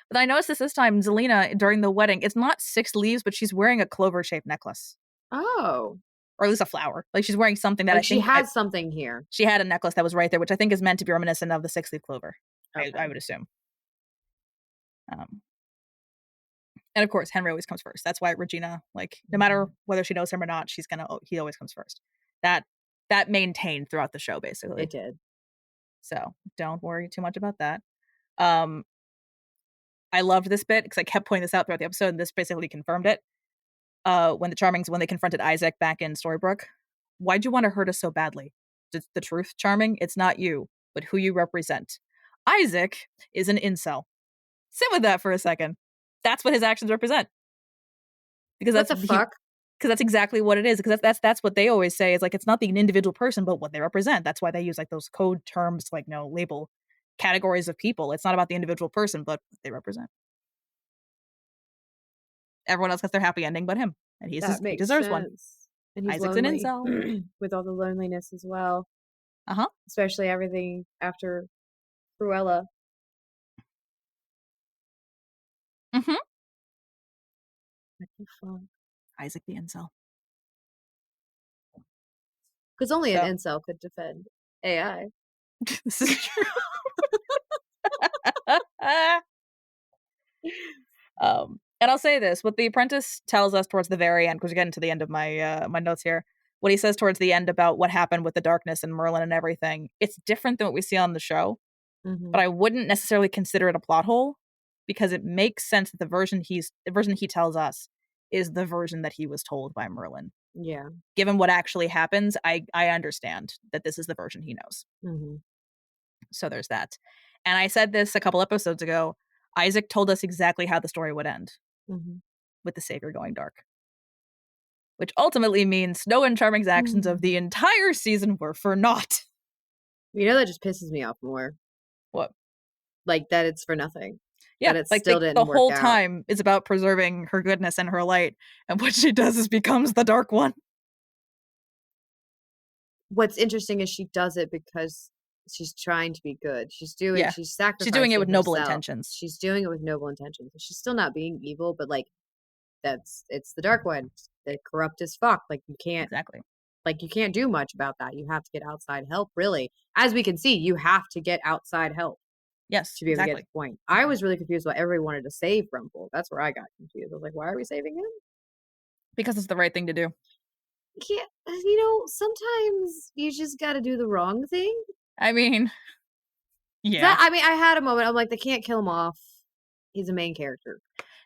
But I noticed this time, Zelina, during the wedding, it's not 6 leaves, but she's wearing a clover-shaped necklace. Oh. Or at least a flower. Like, she's wearing something that Like I think... she has something here. She had a necklace that was right there, which I think is meant to be reminiscent of the 6-leaf clover. Okay. I would assume. And of course, Henry always comes first. That's why Regina, like, no matter whether she knows him or not, he always comes first. That maintained throughout the show, basically. It did. So don't worry too much about that. I loved this bit because I kept pointing this out throughout the episode, and this basically confirmed it. When they confronted Isaac back in Storybrooke, why'd you want to hurt us so badly? The truth, Charming? It's not you, but who you represent. Isaac is an incel. Sit with that for a second. That's what his actions represent. Because what the fuck? Because that's exactly what it is. Because that's what they always say is like it's not the individual person, but what they represent. That's why they use like those code terms, like label categories of people. It's not about the individual person, but what they represent. Everyone else gets their happy ending, but him, and he deserves one. And he's Isaac's lonely, an incel with all the loneliness as well. Especially everything after Cruella. What the fuck? Isaac the incel. Because only an incel could defend AI. This is true. And I'll say this: what the apprentice tells us towards the very end, because we're getting to the end of my my notes here. What he says towards the end about what happened with the darkness and Merlin and everything, it's different than what we see on the show. But I wouldn't necessarily consider it a plot hole because it makes sense that the version he tells us is the version that he was told by Merlin. Yeah. Given what actually happens, I understand that this is the version he knows. So there's that. And I said this a couple episodes ago. Isaac told us exactly how the story would end, with the Savior going dark. Which ultimately means Snow and Charming's actions of the entire season were for naught. You know, that just pisses me off more. What? Like, that it's for nothing. Yeah, that it like still didn't the work whole out. time is about preserving her goodness and her light, and what she does is becomes the Dark One. What's interesting is she does it because she's trying to be good. She's sacrificing. She's doing it with noble herself. intentions. She's doing it with noble intentions. She's still not being evil, but like it's the Dark One. They're corrupt as fuck. Like you can't do much about that. You have to get outside help, really. As we can see, you have to get outside help. Yes, to be able to get to the point. I was really confused why everyone wanted to save Rumple. That's where I got confused. I was like, why are we saving him? Because it's the right thing to do. Yeah, sometimes you just got to do the wrong thing. I mean, yeah. I had a moment. I'm like, they can't kill him off. He's a main character.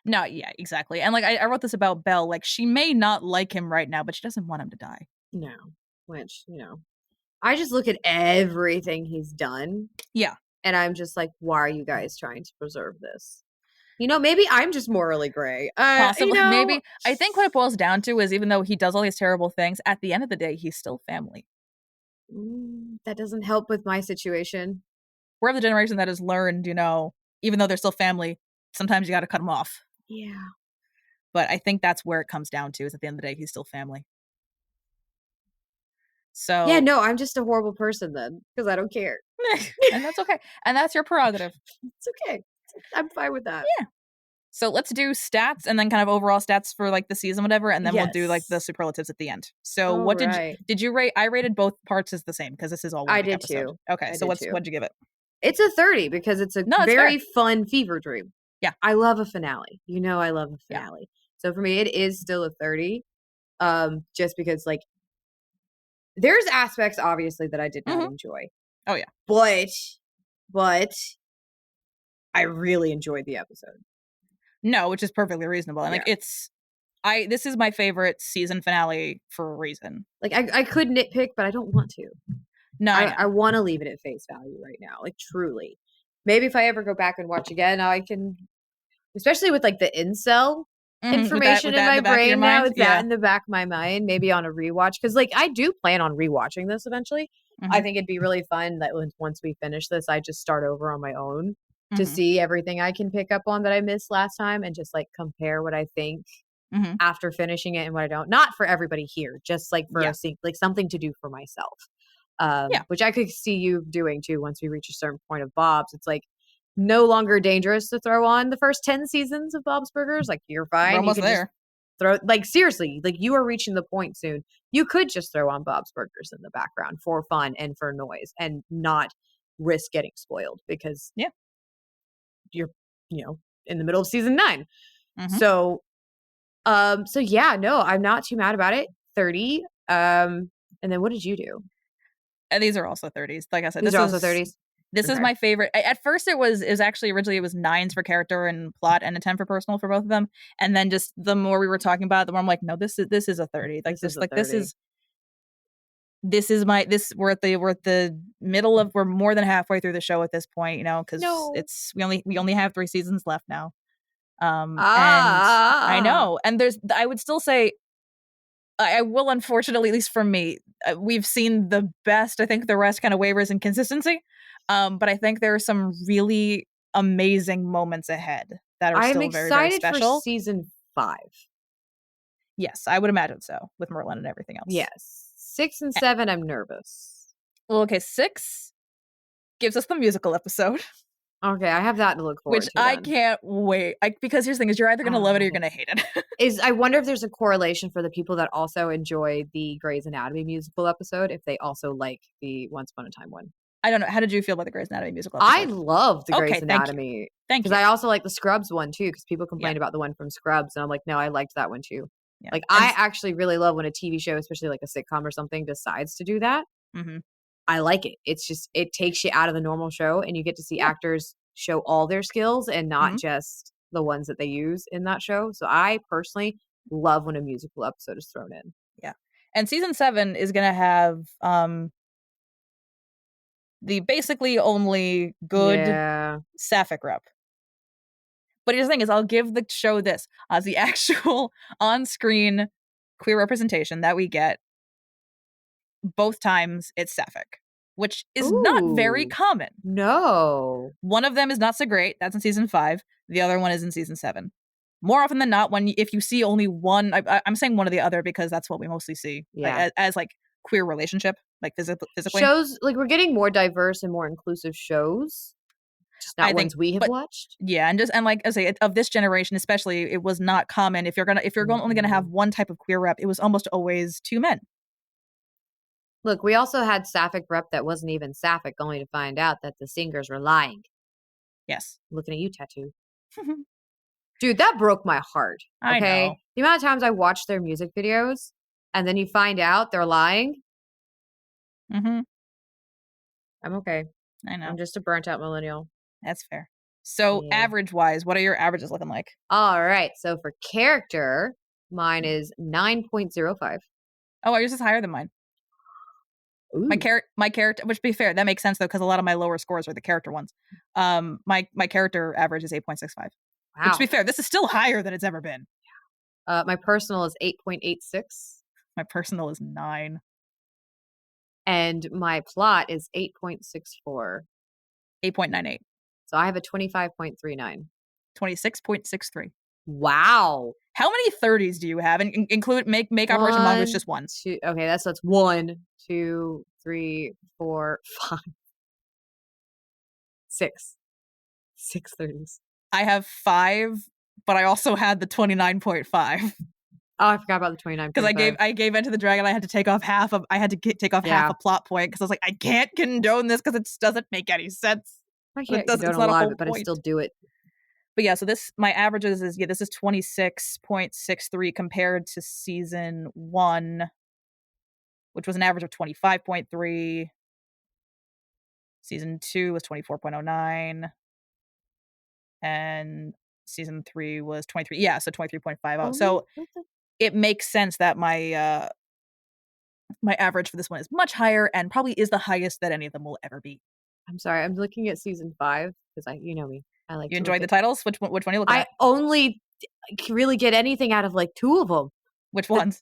No, yeah, exactly. And like, I wrote this about Belle. Like, she may not like him right now, but she doesn't want him to die. No, which, I just look at everything he's done. Yeah. And I'm just like, why are you guys trying to preserve this? Maybe I'm just morally gray. Possibly, maybe. I think what it boils down to is even though he does all these terrible things, at the end of the day, he's still family. That doesn't help with my situation. We're of the generation that has learned, even though they're still family, sometimes you got to cut them off. Yeah. But I think that's where it comes down to is at the end of the day, he's still family. So yeah, no, I'm just a horrible person then because I don't care. And that's okay. And that's your prerogative. It's okay. I'm fine with that. Yeah. So let's do stats and then kind of overall stats for like the season, whatever, and then we'll do like the superlatives at the end. So what did you rate? I rated both parts as the same because this is all one I did episode. too. Okay, so what'd you give it? It's a 30 because it's a very fun fever dream. Yeah. I love a finale. I love a finale. Yeah. So for me, it is still a 30. Just because like there's aspects obviously that I did not enjoy. Oh yeah. But I really enjoyed the episode. No, which is perfectly reasonable. And like this is my favorite season finale for a reason. Like I could nitpick, but I don't want to. No, I want to leave it at face value right now. Like truly. Maybe if I ever go back and watch again, I can, especially with like the incel information in my brain now, with that in the back of my mind, maybe on a rewatch. Because like I do plan on rewatching this eventually. I think it'd be really fun that once we finish this, I just start over on my own to Mhm. see everything I can pick up on that I missed last time and just like compare what I think Mhm. after finishing it and what I don't. Not for everybody here, just like for Yeah. like something to do for myself. Yeah. Which I could see you doing too once we reach a certain point of Bob's. It's like no longer dangerous to throw on the first 10 seasons of Bob's Burgers. Like you're We're fine. You almost can just there. throw, like seriously, like you are reaching the point soon. You could just throw on Bob's Burgers in the background for fun and for noise and not risk getting spoiled because Yeah. you're, in the middle of season 9. Mhm. So yeah, no, I'm not too mad about it. 30. And then what did you do? And these are also 30s. Like I said, These are also 30s. This is Okay. my favorite. At first, it was actually originally it was 9s for character and plot and a 10 for personal for both of them. And then just the more we were talking about it, the more I'm like, no, this is a 30. Like This is this, a like 30. this is my this we're at the middle of we're more than halfway through the show at this point, because No. it's we only have 3 seasons left now. And I Ah. know, and I would still say I will, unfortunately, at least for me, we've seen the best. I think the rest kind of wavers in consistency. But I think there are some really amazing moments ahead that are I'm still very, very excited for special. season 5. Yes, I would imagine so with Merlin and everything else. Yes. 6 and 7, I'm nervous. Well, okay, 6 gives us the musical episode, Okay, I have that to look forward which to I then. can't wait. Because here's the thing: is you're either gonna love it or you're gonna hate it. I wonder if there's a correlation for the people that also enjoy the Grey's Anatomy musical episode, if they also like the Once Upon a Time one. I don't know. How did you feel about the Grey's Anatomy musical episode? I love the Grey's Okay, thank you. Anatomy. Thank Because you. I also like the Scrubs one too, because people complained about the one from Scrubs, and I'm like, no, I liked that one too. Yeah. Like, I actually really love when a TV show, especially like a sitcom or something, decides to do that. Mhm. I like it. It's just, it takes you out of the normal show, and you get to see actors show all their skills and not Mhm. just the ones that they use in that show. So I personally love when a musical episode is thrown in. Yeah. And season 7 is gonna have the basically only good sapphic rep. But here's the thing: is I'll give the show this as the actual on-screen queer representation that we get. Both times it's sapphic, which is not very Ooh. common. No. One of them is not so great. That's in season 5. The other one is in season 7. More often than not, if you see only one, I'm saying one or the other because that's what we mostly see. Yeah. As like queer relationship, like physically. Shows, like, we're getting more diverse and more inclusive shows. Just not ones we have watched. Yeah, and like I say, of this generation especially, it was not common. If you're only gonna have one type of queer rep, it was almost always 2 men. Look, we also had sapphic rep that wasn't even sapphic, only to find out that the singers were lying. Yes. Looking at you, Tattoo. Dude, that broke my heart. Okay? I know. The amount of times I watched their music videos and then you find out they're lying. Mm-hmm. I'm okay. I know. I'm just a burnt out millennial. That's fair. So average wise, what are your averages looking like? All right. So for character, mine is 9.05. Oh, yours is higher than mine. Ooh. My character, which to be fair, that makes sense though, because a lot of my lower scores are the character ones. My character average is 8.65. Wow. Which to be fair, this is still higher than it's ever been. My personal is 8.86. My personal is 9. And my plot is 8.64. 8.98. So I have a 25.39. 26.63. Wow. How many 30s do you have? And include make Operation Mongoose just one. Okay, that's 1, 2, 3, 4, 5, 6. 6 30s. I have 5, but I also had the 29.5. Oh, I forgot about the 29. Because I gave Enter the Dragon. I had to take off half a plot point because I was like, I can't condone this because it doesn't make any sense. I can't condone a lot of it, but I still do it. But yeah, so my averages is this is 26.63 compared to season 1, which was an average of 25.3. Season 2 was 24.09. And season 3 was 23. Yeah, so 23.50. So it makes sense that my average for this one is much higher and probably is the highest that any of them will ever be. I'm sorry, I'm looking at season 5 because you know me. I like. You enjoyed the titles? Which one are you looking at? I only really get anything out of like 2 of them. Which ones?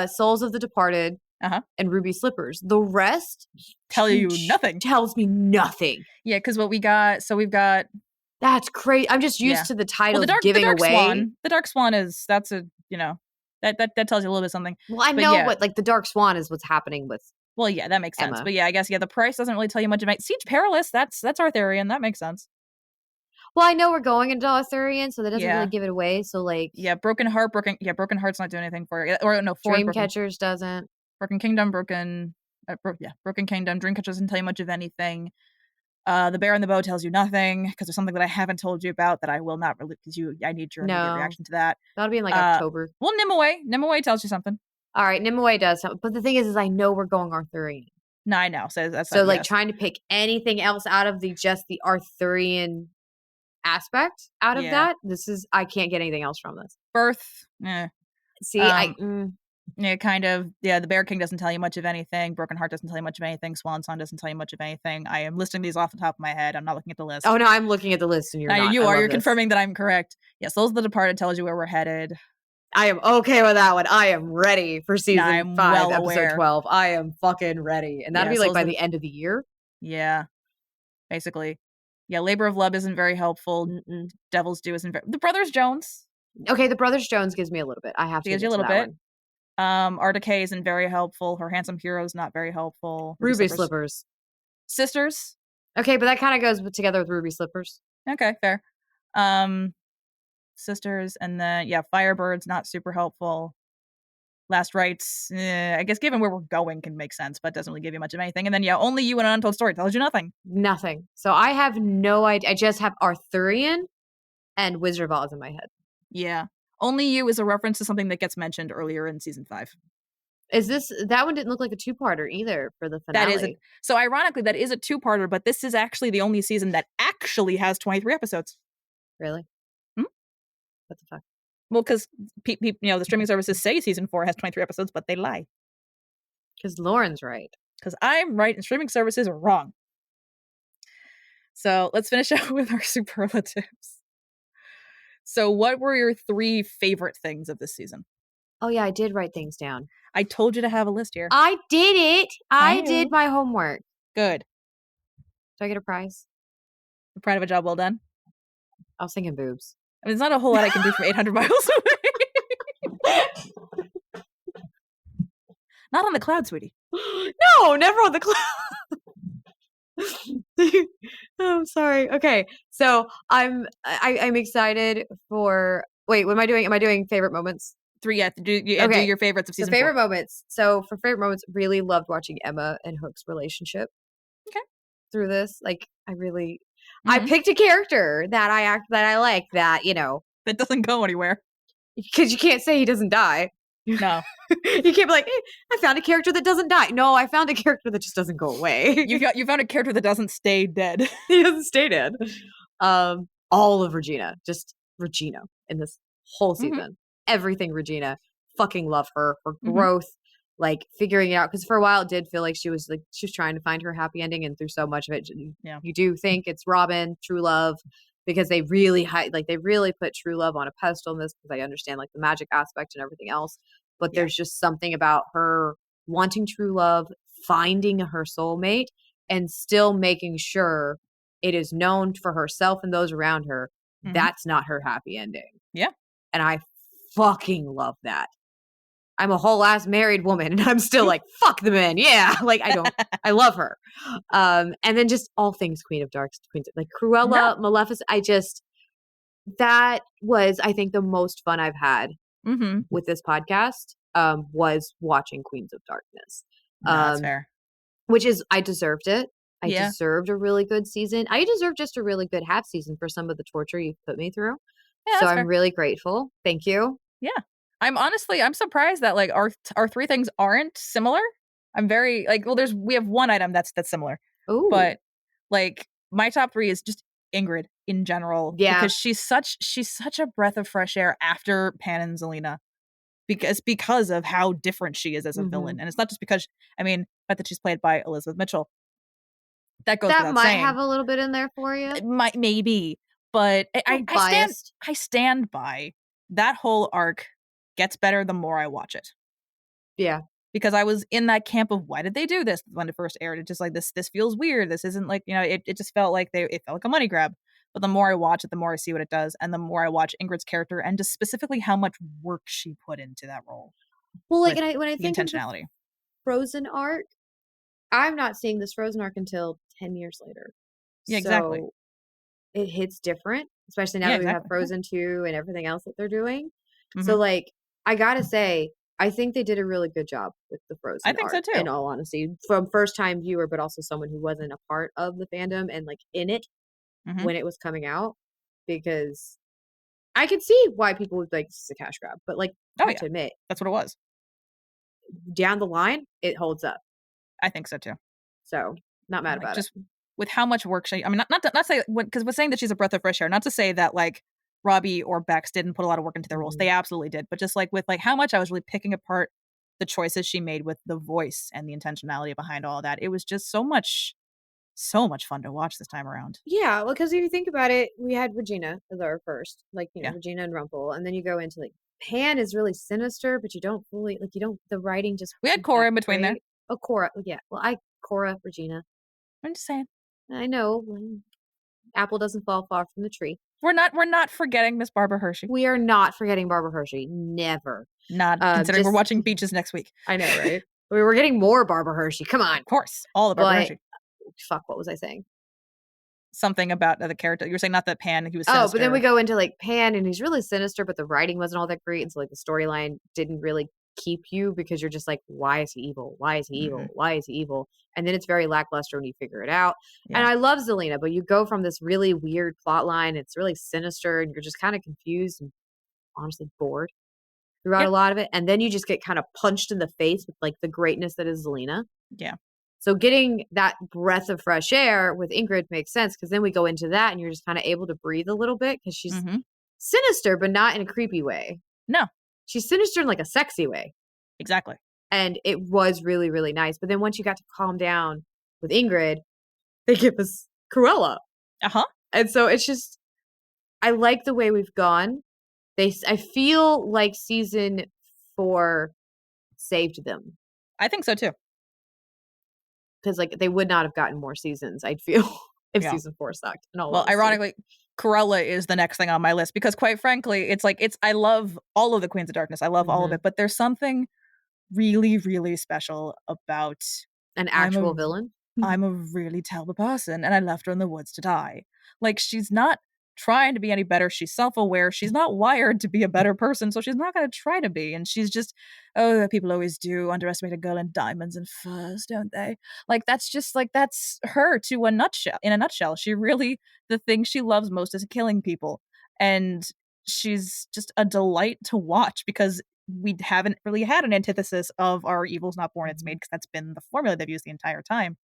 Souls of the Departed. And Ruby Slippers. The rest tells you nothing. Tells me nothing. Yeah, because what we got. So we've got That's crazy. I'm just used to the titles giving away. Swan. The Dark Swan is that tells you a little bit something. Well, I know what like the Dark Swan is what's happening with. Well, yeah, that makes sense. Emma. But yeah, I guess the price doesn't really tell you much about Siege Perilous. That's Arthurian. That makes sense. Well, I know we're going into Arthurian, so that doesn't Yeah. really give it away. So like, Broken Heart's not doing anything for you. Or no, Dreamcatchers doesn't. Broken Kingdom, Broken Kingdom. Dreamcatcher doesn't tell you much of anything. The Bear and the Bow tells you nothing because there's something that I haven't told you about that I will not release because I need your immediate reaction to that. That'll be in like October. Well, Nimue tells you something. All right, Nimue does, but the thing is I know we're going Arthurian. No, I know. So that's so like trying to pick anything else out of the Arthurian aspect out of that. I can't get anything else from this. Birth. See, the Bear King doesn't tell you much of anything. Broken Heart doesn't tell you much of anything. Swan Song doesn't tell you much of anything. I am listing these off the top of my head. I'm not looking at the list. Oh no, I'm looking at the list and you're not. You are. You're confirming that I'm correct. Yes, Souls of the Departed tells you where we're headed. I am okay with that one. I am ready for season 5, episode 12. I am fucking ready. And that'll be like by the end of the year. Yeah. Basically. Yeah, Labor of Love isn't very helpful. Devil's Due isn't very... The Brothers Jones. Okay, the Brothers Jones gives me a little bit. I have to give you a little bit. Articay isn't very helpful. Her Handsome Hero is not very helpful. Ruby Slippers. Sisters. Okay, but that kind of goes together with Ruby Slippers. Okay, fair. Sisters, and then Firebird's not super helpful. Last Rites, I guess given where we're going can make sense, but doesn't really give you much of anything. And then Only You and An Untold Story tells you nothing. Nothing. So I have no idea. I just have Arthurian and Wizard of Oz in my head. Yeah. Only You is a reference to something that gets mentioned earlier in season 5. That one didn't look like a 2-parter either for the finale. So ironically, that is a 2-parter, but this is actually the only season that actually has 23 episodes. Really? What the fuck? Well, because the streaming services say season 4 has 23 episodes, but they lie. Because Lauren's right. Because I'm right and streaming services are wrong. So let's finish out with our superlatives. So what were your 3 favorite things of this season? Oh yeah, I did write things down. I told you to have a list here. I did it. I did my homework. Good. Do I get a prize? You're proud of a job well done? I was thinking boobs. I mean, there's not a whole lot I can do from 800 miles away. Not on the cloud, sweetie. No, never on the cloud. I'm sorry. Okay, so I'm excited for. Wait, what am I doing? Am I doing favorite moments? 3, do your favorites of season 4. Favorite moments. So for favorite moments, really loved watching Emma and Hook's relationship. Okay. Through this, like I picked a character that I like that that doesn't go anywhere because you can't say he doesn't die. No, you can't be like, hey, I found a character that doesn't die. No, I found a character that just doesn't go away. You found a character that doesn't stay dead. He doesn't stay dead. All of Regina, just Regina in this whole season. Everything Regina, fucking love her growth, like figuring it out. Because for a while it did feel like she was trying to find her happy ending, and through so much of it, you do think it's Robin, true love, because they really put true love on a pedestal in this. Because I understand like the magic aspect and everything else, but there's just something about her wanting true love, finding her soulmate, and still making sure it is known for herself and those around her that's not her happy ending. Yeah, and I fucking love that. I'm a whole ass married woman and I'm still like, fuck the men. Yeah. Like I love her. And then just all things Queen of Darks, like Cruella, Maleficent. That was, I think, the most fun I've had with this podcast, was watching Queens of Darkness. That's fair. Which is, I deserved it. I deserved a really good season. I deserve just a really good half season for some of the torture you've put me through. Yeah, so I'm really grateful. Thank you. Yeah. I'm surprised that like our 3 things aren't similar. I'm very like, well, we have one item that's similar. Ooh. But like my top 3 is just Ingrid in general. Yeah. Because she's such a breath of fresh air after Pan and Zelina. Because of how different she is as a villain. And it's not just because, I mean, the fact that she's played by Elizabeth Mitchell. That goes without saying. That might have a little bit in there for you. It might, maybe. But I stand by that whole arc gets better the more I watch it. Yeah. Because I was in that camp of why did they do this when it first aired? It just like this feels weird. This isn't like, it just felt like it felt like a money grab. But the more I watch it, the more I see what it does, and the more I watch Ingrid's character and just specifically how much work she put into that role. Well, like, with and when I the think of the intentionality. Frozen arc, I'm not seeing this Frozen arc until 10 years later. Yeah, exactly. So it hits different, especially now Yeah, that we have exactly. Frozen 2 and everything else that they're doing. So, Mhm. like, I gotta say, I think they did a really good job with the I Frozen think so arc, too. in all honesty. From first-time viewer, but also someone who wasn't a part of the fandom and, like, in it Mhm. when it was coming out. Because I could see why people would be like, this is a cash grab. But, like, I Oh, have yeah. to admit, That's what it was. down the line, it holds up. I think so too. So, not mad Like, about it. just with how much work she I mean, not say because we're saying that she's a breath of fresh air, not to say that, like, Robbie or Bex didn't put a lot of work into their roles. Mhm. They absolutely did. But just, like, with, like, how much I was really picking apart the choices she made with the voice and the intentionality behind all that. It was just so much fun to watch this time around. Yeah, well, because if you think about it, we had Regina as our first, like, Yeah. Regina and Rumpel, and then you go into, like, Pan is really sinister, but you don't fully, like, you don't, the writing just We had wasn't Cora that in between there. great. Oh, Cora, yeah. Well, Cora, Regina. I'm just saying. I know, apple doesn't fall far from the tree. We're not forgetting Miss Barbara Hershey. We are not forgetting Barbara Hershey. Never. Not considering we're just- watching Beaches next week. I know, right? We were getting more Barbara Hershey. Come on. Of course, all of Barbara But, Hershey. fuck, what was I saying? Something about the character. You were saying not that Pan, he was Oh, sinister. but then we go into, like, Pan, and he's really sinister, but the writing wasn't all that great, and so, like, the storyline didn't really keep you because you're just like, why is he evil? Why is he evil? Mhm. Why is he evil? And then it's very lackluster when you figure it out. Yeah. And I love Zelina, but you go from this really weird plot line, it's really sinister, and you're just kind of confused and honestly bored throughout Yep. a lot of it. And then you just get kind of punched in the face with, like, the greatness that is Zelina. Yeah. So getting that breath of fresh air with Ingrid makes sense because then we go into that and you're just kind of able to breathe a little bit because she's Mhm. sinister, but not in a creepy way. No. She's sinister in, like, a sexy way. Exactly. And it was really, really nice. But then once you got to calm down with Ingrid, they give us Cruella. Uh-huh. And so it's just, I like the way we've gone. I feel like season 4 saved them. I think so too. Because, like, they would not have gotten more seasons, I'd feel, if Yeah. season 4 sucked. In all Well, honesty. ironically, Cruella is the next thing on my list because quite frankly, it's like I love all of the Queens of Darkness. I love all of Mhm. it, but there's something really, really special about An I'm actual a villain. I'm a really terrible person and I left her in the woods to die. Like, she's not trying to be any better. She's self-aware. She's not wired to be a better person, so she's not going to try to be. And she's just, oh, people always do underestimate a girl in diamonds and furs, don't they? Like, that's just like, that's her to a nutshell. In a nutshell, she really, the thing she loves most is killing people. And she's just a delight to watch because we haven't really had an antithesis of our evil's not born, it's made, because that's been the formula they've used the entire time.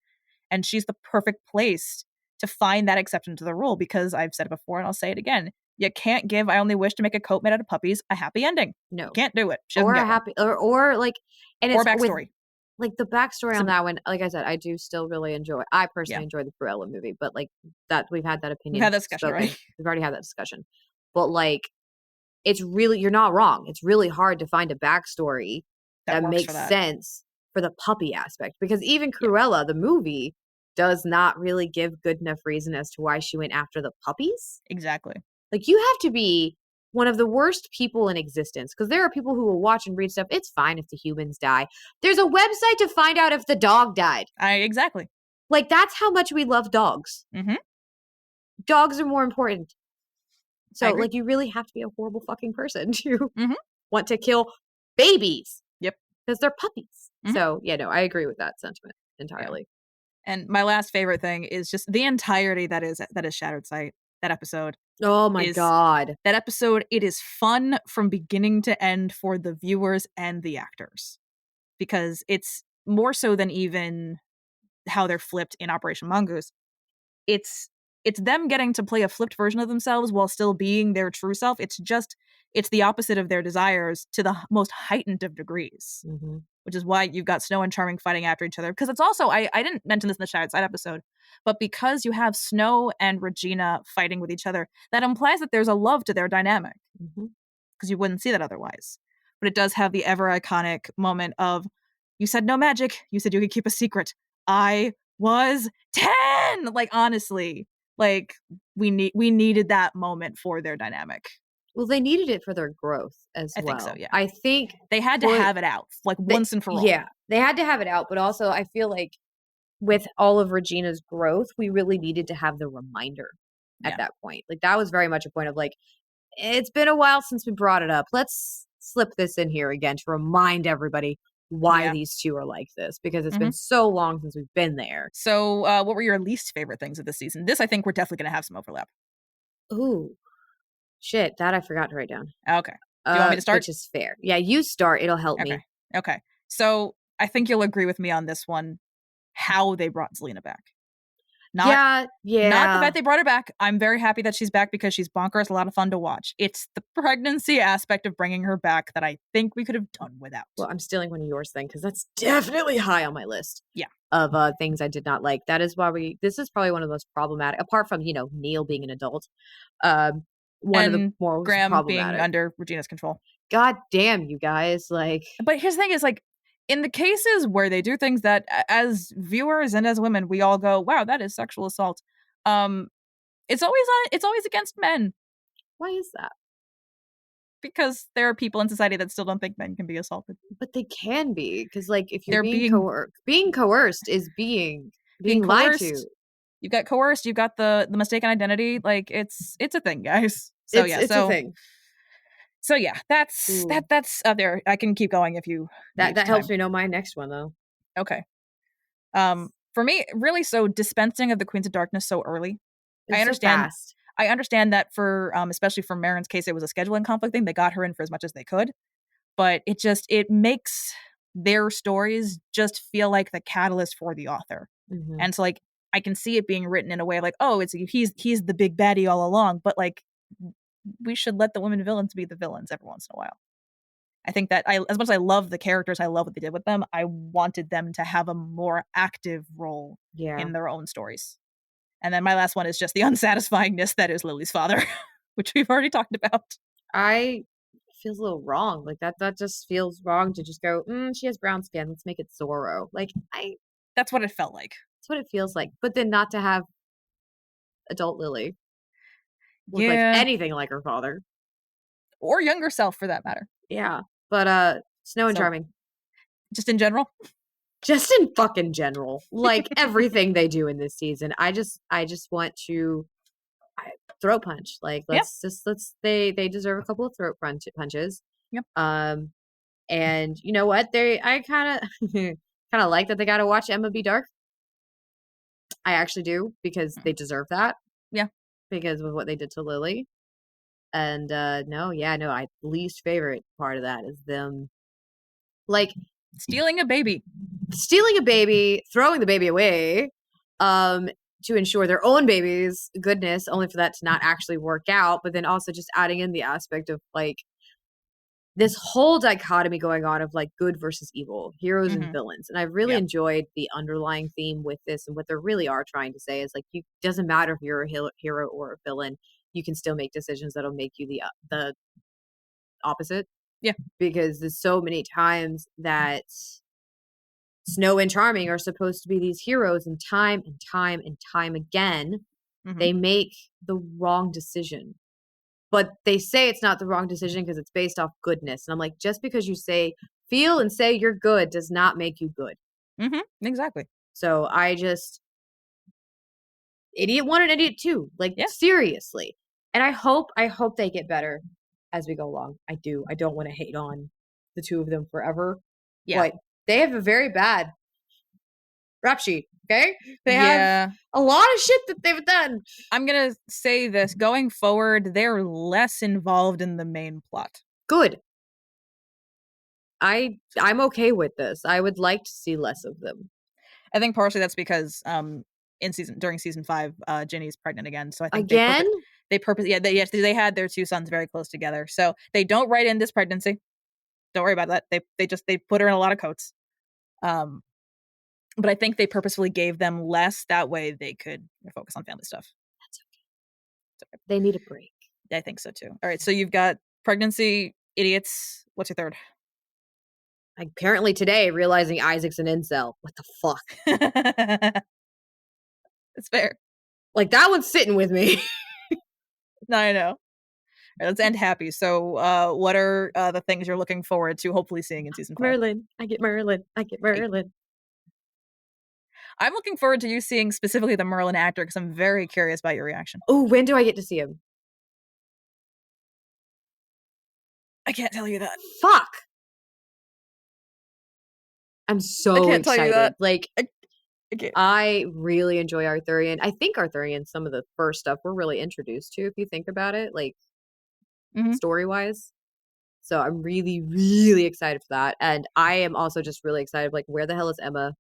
And she's the perfect place to find that exception to the rule because I've said it before and I'll say it again. You can't give I Only Wish to Make a Coat Made Out of Puppies a happy ending. No. You can't do it. She doesn't Or get a one. happy, or like, and Or it's with, backstory. like, the backstory on Some- that one, like I said, I do still really enjoy. I personally Yeah. enjoy the Cruella movie, but, like, that we've had that opinion. We've had that discussion, spoken. right? We've already had that discussion. But, like, it's really, you're not wrong. It's really hard to find a backstory that works makes for that. sense for the puppy aspect because even Cruella, the movie, does not really give good enough reason as to why she went after the puppies. Exactly. Like, you have to be one of the worst people in existence because there are people who will watch and read stuff. It's fine if the humans die. There's a website to find out if the dog died. Exactly. Like, that's how much we love dogs. Mhm. Dogs are more important. So, agree. like, you really have to be a horrible fucking person to Mhm. want to kill babies. Yep. Because they're puppies. Mhm. So, yeah, no, I agree with that sentiment entirely. And my last favorite thing is just the entirety that is Shattered Sight. That episode. Oh my God. That episode, it is fun from beginning to end for the viewers and the actors. Because it's more so than even how they're flipped in Operation Mongoose. It's them getting to play a flipped version of themselves while still being their true self. It's the opposite of their desires to the most heightened of degrees. Mm-hmm. Which is why you've got Snow and Charming fighting after each other. Because it's also, I didn't mention this in the Shattered Side episode, but because you have Snow and Regina fighting with each other, that implies that there's a love to their dynamic. Because you wouldn't see that otherwise. But it does have the ever iconic moment of, you said no magic, you said you could keep a secret. I was 10! Like, honestly, Like we needed that moment for their dynamic. Well, they needed it for their growth as I well. think so, yeah. I think They had to have it out, like once and for all. Yeah, they had to have it out, but also I feel like with all of Regina's growth, we really needed to have the reminder at that point. Like that was very much a point of like, it's been a while since we brought it up. Let's slip this in here again to remind everybody why these two are like this, because it's been so long since we've been there. So what were your least favorite things of this season? This, I think we're definitely going to have some overlap. Ooh, shit, that I forgot to write down. Okay. Do you want me to start? Which is fair. Yeah, you start. It'll help me. Okay. So I think you'll agree with me on this one, how they brought Zelina back. Not the fact they brought her back. I'm very happy that she's back because she's bonkers, a lot of fun to watch. It's the pregnancy aspect of bringing her back that I think we could have done without. Well, I'm stealing one of yours then, because that's definitely high on my list. Yeah. Of things I did not like. That is why this is probably one of the most problematic, apart from, Neil being an adult. One of the more Graham problematic. being under Regina's control. God damn, you guys. Like, but here's the thing is, like, in the cases where they do things that as viewers and as women, we all go, wow, that is sexual assault. It's always against men. Why is that? Because there are people in society that still don't think men can be assaulted. But they can be, because like if you're being coerced is being lied to. You've got coerced, you've got the mistaken identity. Like it's a thing, guys. So it's a thing. So yeah, that's up there. I can keep going if you that helps me know my next one though. Okay. For me, really, so dispensing of the Queens of Darkness so early. I understand. So fast. I understand that for especially for Marin's case, it was a scheduling conflict thing. They got her in for as much as they could, but it makes their stories just feel like the catalyst for the author. And so like I can see it being written in a way like, oh, he's the big baddie all along, but like we should let the women villains be the villains every once in a while. I think that as much as I love the characters, I love what they did with them, I wanted them to have a more active role in their own stories. And then my last one is just the unsatisfyingness that is Lily's father, which we've already talked about. Feels a little wrong. Like that just feels wrong to just go, she has brown skin, let's make it Zorro. Like that's what it felt like. That's what it feels like. But then not to have adult Lily look like anything like her father. Or younger self for that matter. Yeah. But Snow and Charming. Just in general? Just in fucking general. Like everything they do in this season. I just want to throat punch. Like they deserve a couple of throat punches. Yep. And you know what? I kind of like that they got to watch Emma be dark. I actually do, because they deserve that. Yeah. Because of what they did to Lily. And I least favorite part of that is them like stealing a baby, throwing the baby away, to ensure their own baby's goodness, only for that to not actually work out, but then also just adding in the aspect of like this whole dichotomy going on of like good versus evil, heroes and villains. And I really enjoyed the underlying theme with this, and what they really are trying to say is like, you doesn't matter if you're a hero or a villain, you can still make decisions that'll make you the opposite. Yeah. Because there's so many times that Snow and Charming are supposed to be these heroes, and time again, they make the wrong decision. But they say it's not the wrong decision because it's based off goodness. And I'm like, just because you feel and say you're good does not make you good. Exactly. So idiot one and idiot two. Like, seriously. And I hope they get better as we go along. I do. I don't want to hate on the two of them forever. Yeah. But they have a very bad rap sheet. Okay? They have a lot of shit that they've done. I'm going to say this. Going forward, they're less involved in the main plot. Good. I'm okay with this. I would like to see less of them. I think partially that's because during season 5, Ginny's pregnant again. So I think they had their two sons very close together. So they don't write in this pregnancy. Don't worry about that. They put her in a lot of coats. But I think they purposefully gave them less. That way they could focus on family stuff. That's okay. They need a break. I think so too. All right. So you've got pregnancy, idiots. What's your third? Apparently today, realizing Isaac's an incel. What the fuck? It's fair. Like, that one's sitting with me. I know. All right, let's end happy. So, what are the things you're looking forward to hopefully seeing in season 5? Merlin. I get Merlin. I'm looking forward to you seeing specifically the Merlin actor because I'm very curious about your reaction. Oh, when do I get to see him? I can't tell you that. Fuck. I'm so I can't tell you excited. that. Like, Okay. I really enjoy Arthurian. I think Arthurian, some of the first stuff we're really introduced to, if you think about it, like story-wise. So I'm really, really excited for that. And I am also just really excited, like, where the hell is Emma?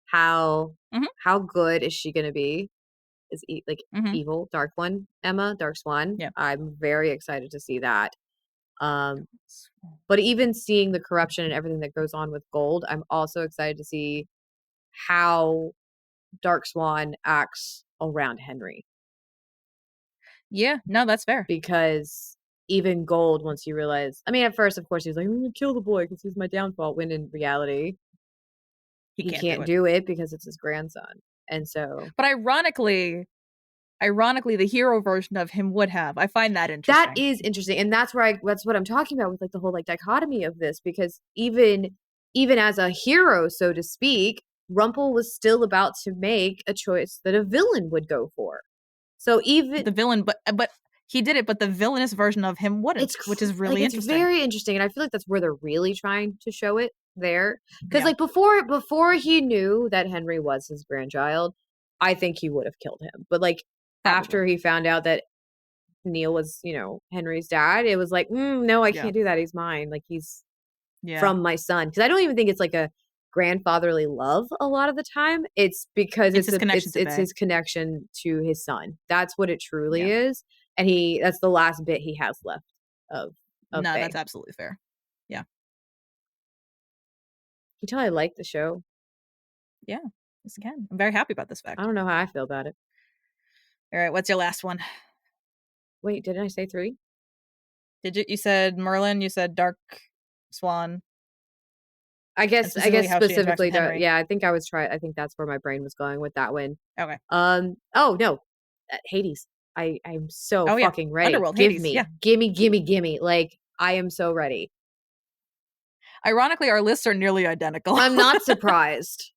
How good is she gonna be? Is evil, Dark One, Emma, Dark Swan. Yeah. I'm very excited to see that. But even seeing the corruption and everything that goes on with Gold, I'm also excited to see how Dark Swan acts around Henry. Yeah, no, that's fair. Because even Gold, once you realize, I mean, at first, of course, he's like, I'm gonna kill the boy because he's my downfall. When in reality, he can't do it because it's his grandson. And so, but ironically, the hero version of him would have. I find that interesting. That is interesting, and that's what I'm talking about with like the whole like dichotomy of this. Because even as a hero, so to speak, Rumpel was still about to make a choice that a villain would go for. So even the villain, but he did it. But the villainous version of him wouldn't, which is really interesting. It's very interesting, and I feel like that's where they're really trying to show it there. Because like before he knew that Henry was his grandchild, I think he would have killed him. But like after he found out that Neil was, Henry's dad, it was like, no, I can't do that. He's mine. Like he's from my son. Because I don't even think it's like a grandfatherly love a lot of the time. It's because it's his connection to his son. That's what it truly is. And that's the last bit he has left of No, Faye. that's absolutely fair. Yeah. You can tell I like the show. Yeah, yes, again. I'm very happy about this fact. I don't know how I feel about it. All right, what's your last one? Wait, didn't I say 3? Did you? You said Merlin. You said Dark Swan. I guess specifically. Yeah, I think I think that's where my brain was going with that one. Okay. Oh no, Hades. I'm so fucking ready. Underworld, Give Hades, me, gimme. Like I am so ready. Ironically, our lists are nearly identical. I'm not surprised.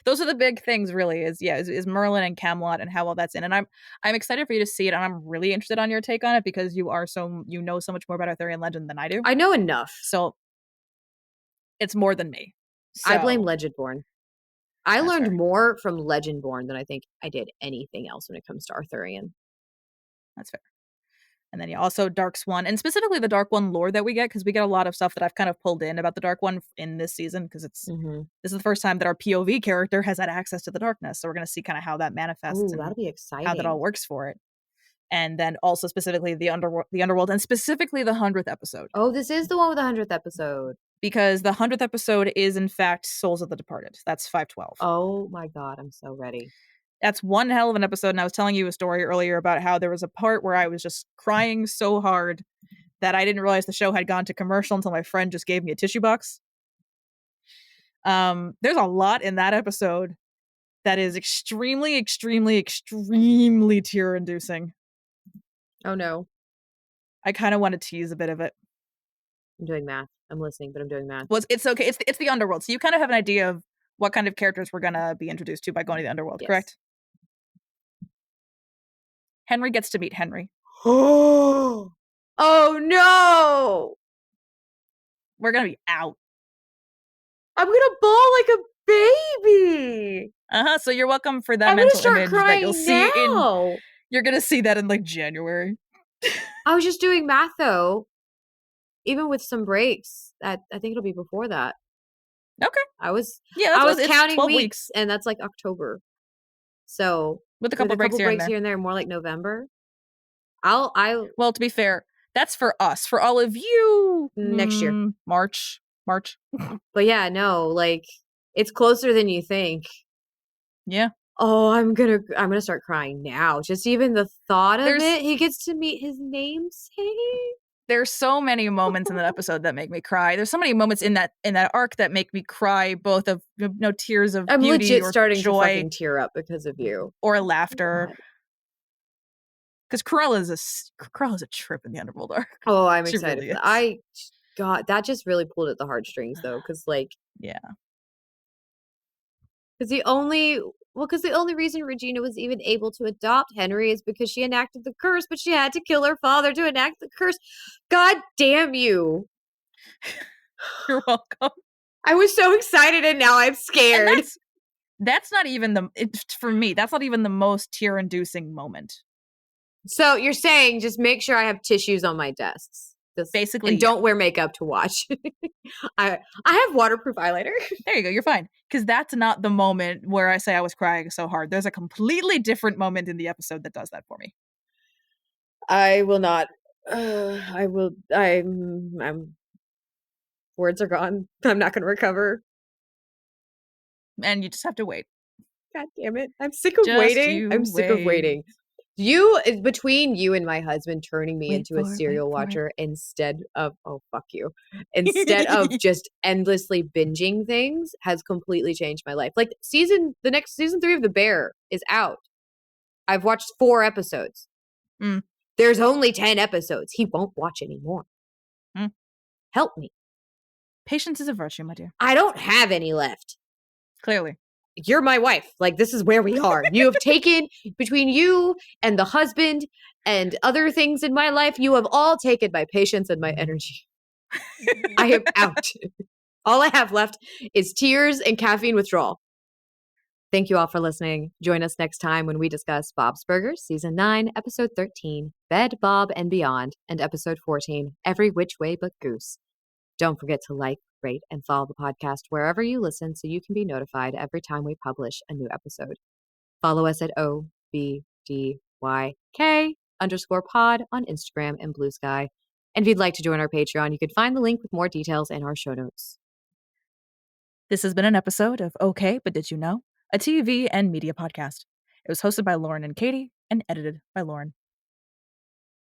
Those are the big things, really. Is Merlin and Camelot and how well that's in, and I'm excited for you to see it, and I'm really interested on your take on it because you know so much more about Arthurian legend than I do. I know enough, so it's more than me. So, I blame Legendborn. I learned more from Legendborn than I think I did anything else when it comes to Arthurian. That's fair. And then also Dark Swan, and specifically the Dark One lore that we get, because we get a lot of stuff that I've kind of pulled in about the Dark One in this season, because this is the first time that our POV character has had access to the darkness. So we're going to see kind of how that manifests. Ooh, that'll be exciting. How that all works for it. And then also specifically the underworld, and specifically the 100th episode. Oh, this is the one with the 100th episode. Because the 100th episode is in fact Souls of the Departed. That's 512. Oh my god, I'm so ready. That's one hell of an episode, and I was telling you a story earlier about how there was a part where I was just crying so hard that I didn't realize the show had gone to commercial until my friend just gave me a tissue box. There's a lot in that episode that is extremely, extremely, extremely tear-inducing. Oh no. I kind of want to tease a bit of it. I'm doing math. I'm listening, but I'm doing math. Well, it's okay. It's the underworld, so you kind of have an idea of what kind of characters we're gonna be introduced to by going to the underworld, correct? Henry gets to meet Henry. Oh no! We're gonna be out. I'm gonna bawl like a baby. So you're welcome for that mental image that you'll see now. You're gonna see that in like January. I was just doing math though. Even with some breaks, I think it'll be before that. Okay. I was it's counting 12 weeks, and that's like October. So with a couple breaks here and there, more like November. Well, to be fair, that's for us. For all of you, next year, March. But yeah, no, like it's closer than you think. Yeah. Oh, I'm gonna start crying now. Just even the thought of it. He gets to meet his namesake. There's so many moments in that episode that make me cry. There's so many moments in that arc that make me cry, both of tears of beauty legit or starting joy, to fucking tear up because of you, or laughter. Because Cruella's a trip in the Underworld arc. Oh, I'm She excited really for that. is. God, that just really pulled at the heartstrings though, because Yeah. the only reason Regina was even able to adopt Henry is because she enacted the curse, but she had to kill her father to enact the curse. God damn you. You're welcome. I was so excited and now I'm And scared. that's not even for me, that's not even the most tear-inducing moment. So you're saying just make sure I have tissues on my desks. Basically, and don't wear makeup to watch. I have waterproof eyeliner. There you go, you're fine. Because that's not the moment where I say I was crying so hard. There's a completely different moment in the episode that does that for me. I will not. I will. I'm. Words are gone. I'm not going to recover. And you just have to wait. God damn it! I'm sick of Just waiting. you I'm sick of waiting. Between you and my husband turning me into a serial watcher instead of fuck you, instead of just endlessly binging things has completely changed my life. Like the next season 3 of The Bear is out. I've watched 4 episodes. There's only 10 episodes. He won't watch anymore. Help me. Patience is a virtue, my dear. I don't have any left. Clearly. You're my wife. Like, this is where we are. You have taken, between you and the husband and other things in my life, you have all taken my patience and my energy. I am out. All I have left is tears and caffeine withdrawal. Thank you all for listening. Join us next time when we discuss Bob's Burgers, Season 9, Episode 13, Bed, Bob, and Beyond, and Episode 14, Every Which Way But Goose. Don't forget to like, rate, and follow the podcast wherever you listen so you can be notified every time we publish a new episode. Follow us at OBDYK_pod on Instagram and Blue Sky. And if you'd like to join our Patreon, you can find the link with more details in our show notes. This has been an episode of Okay, But Did You Know? A TV and media podcast. It was hosted by Lauren and Katie and edited by Lauren.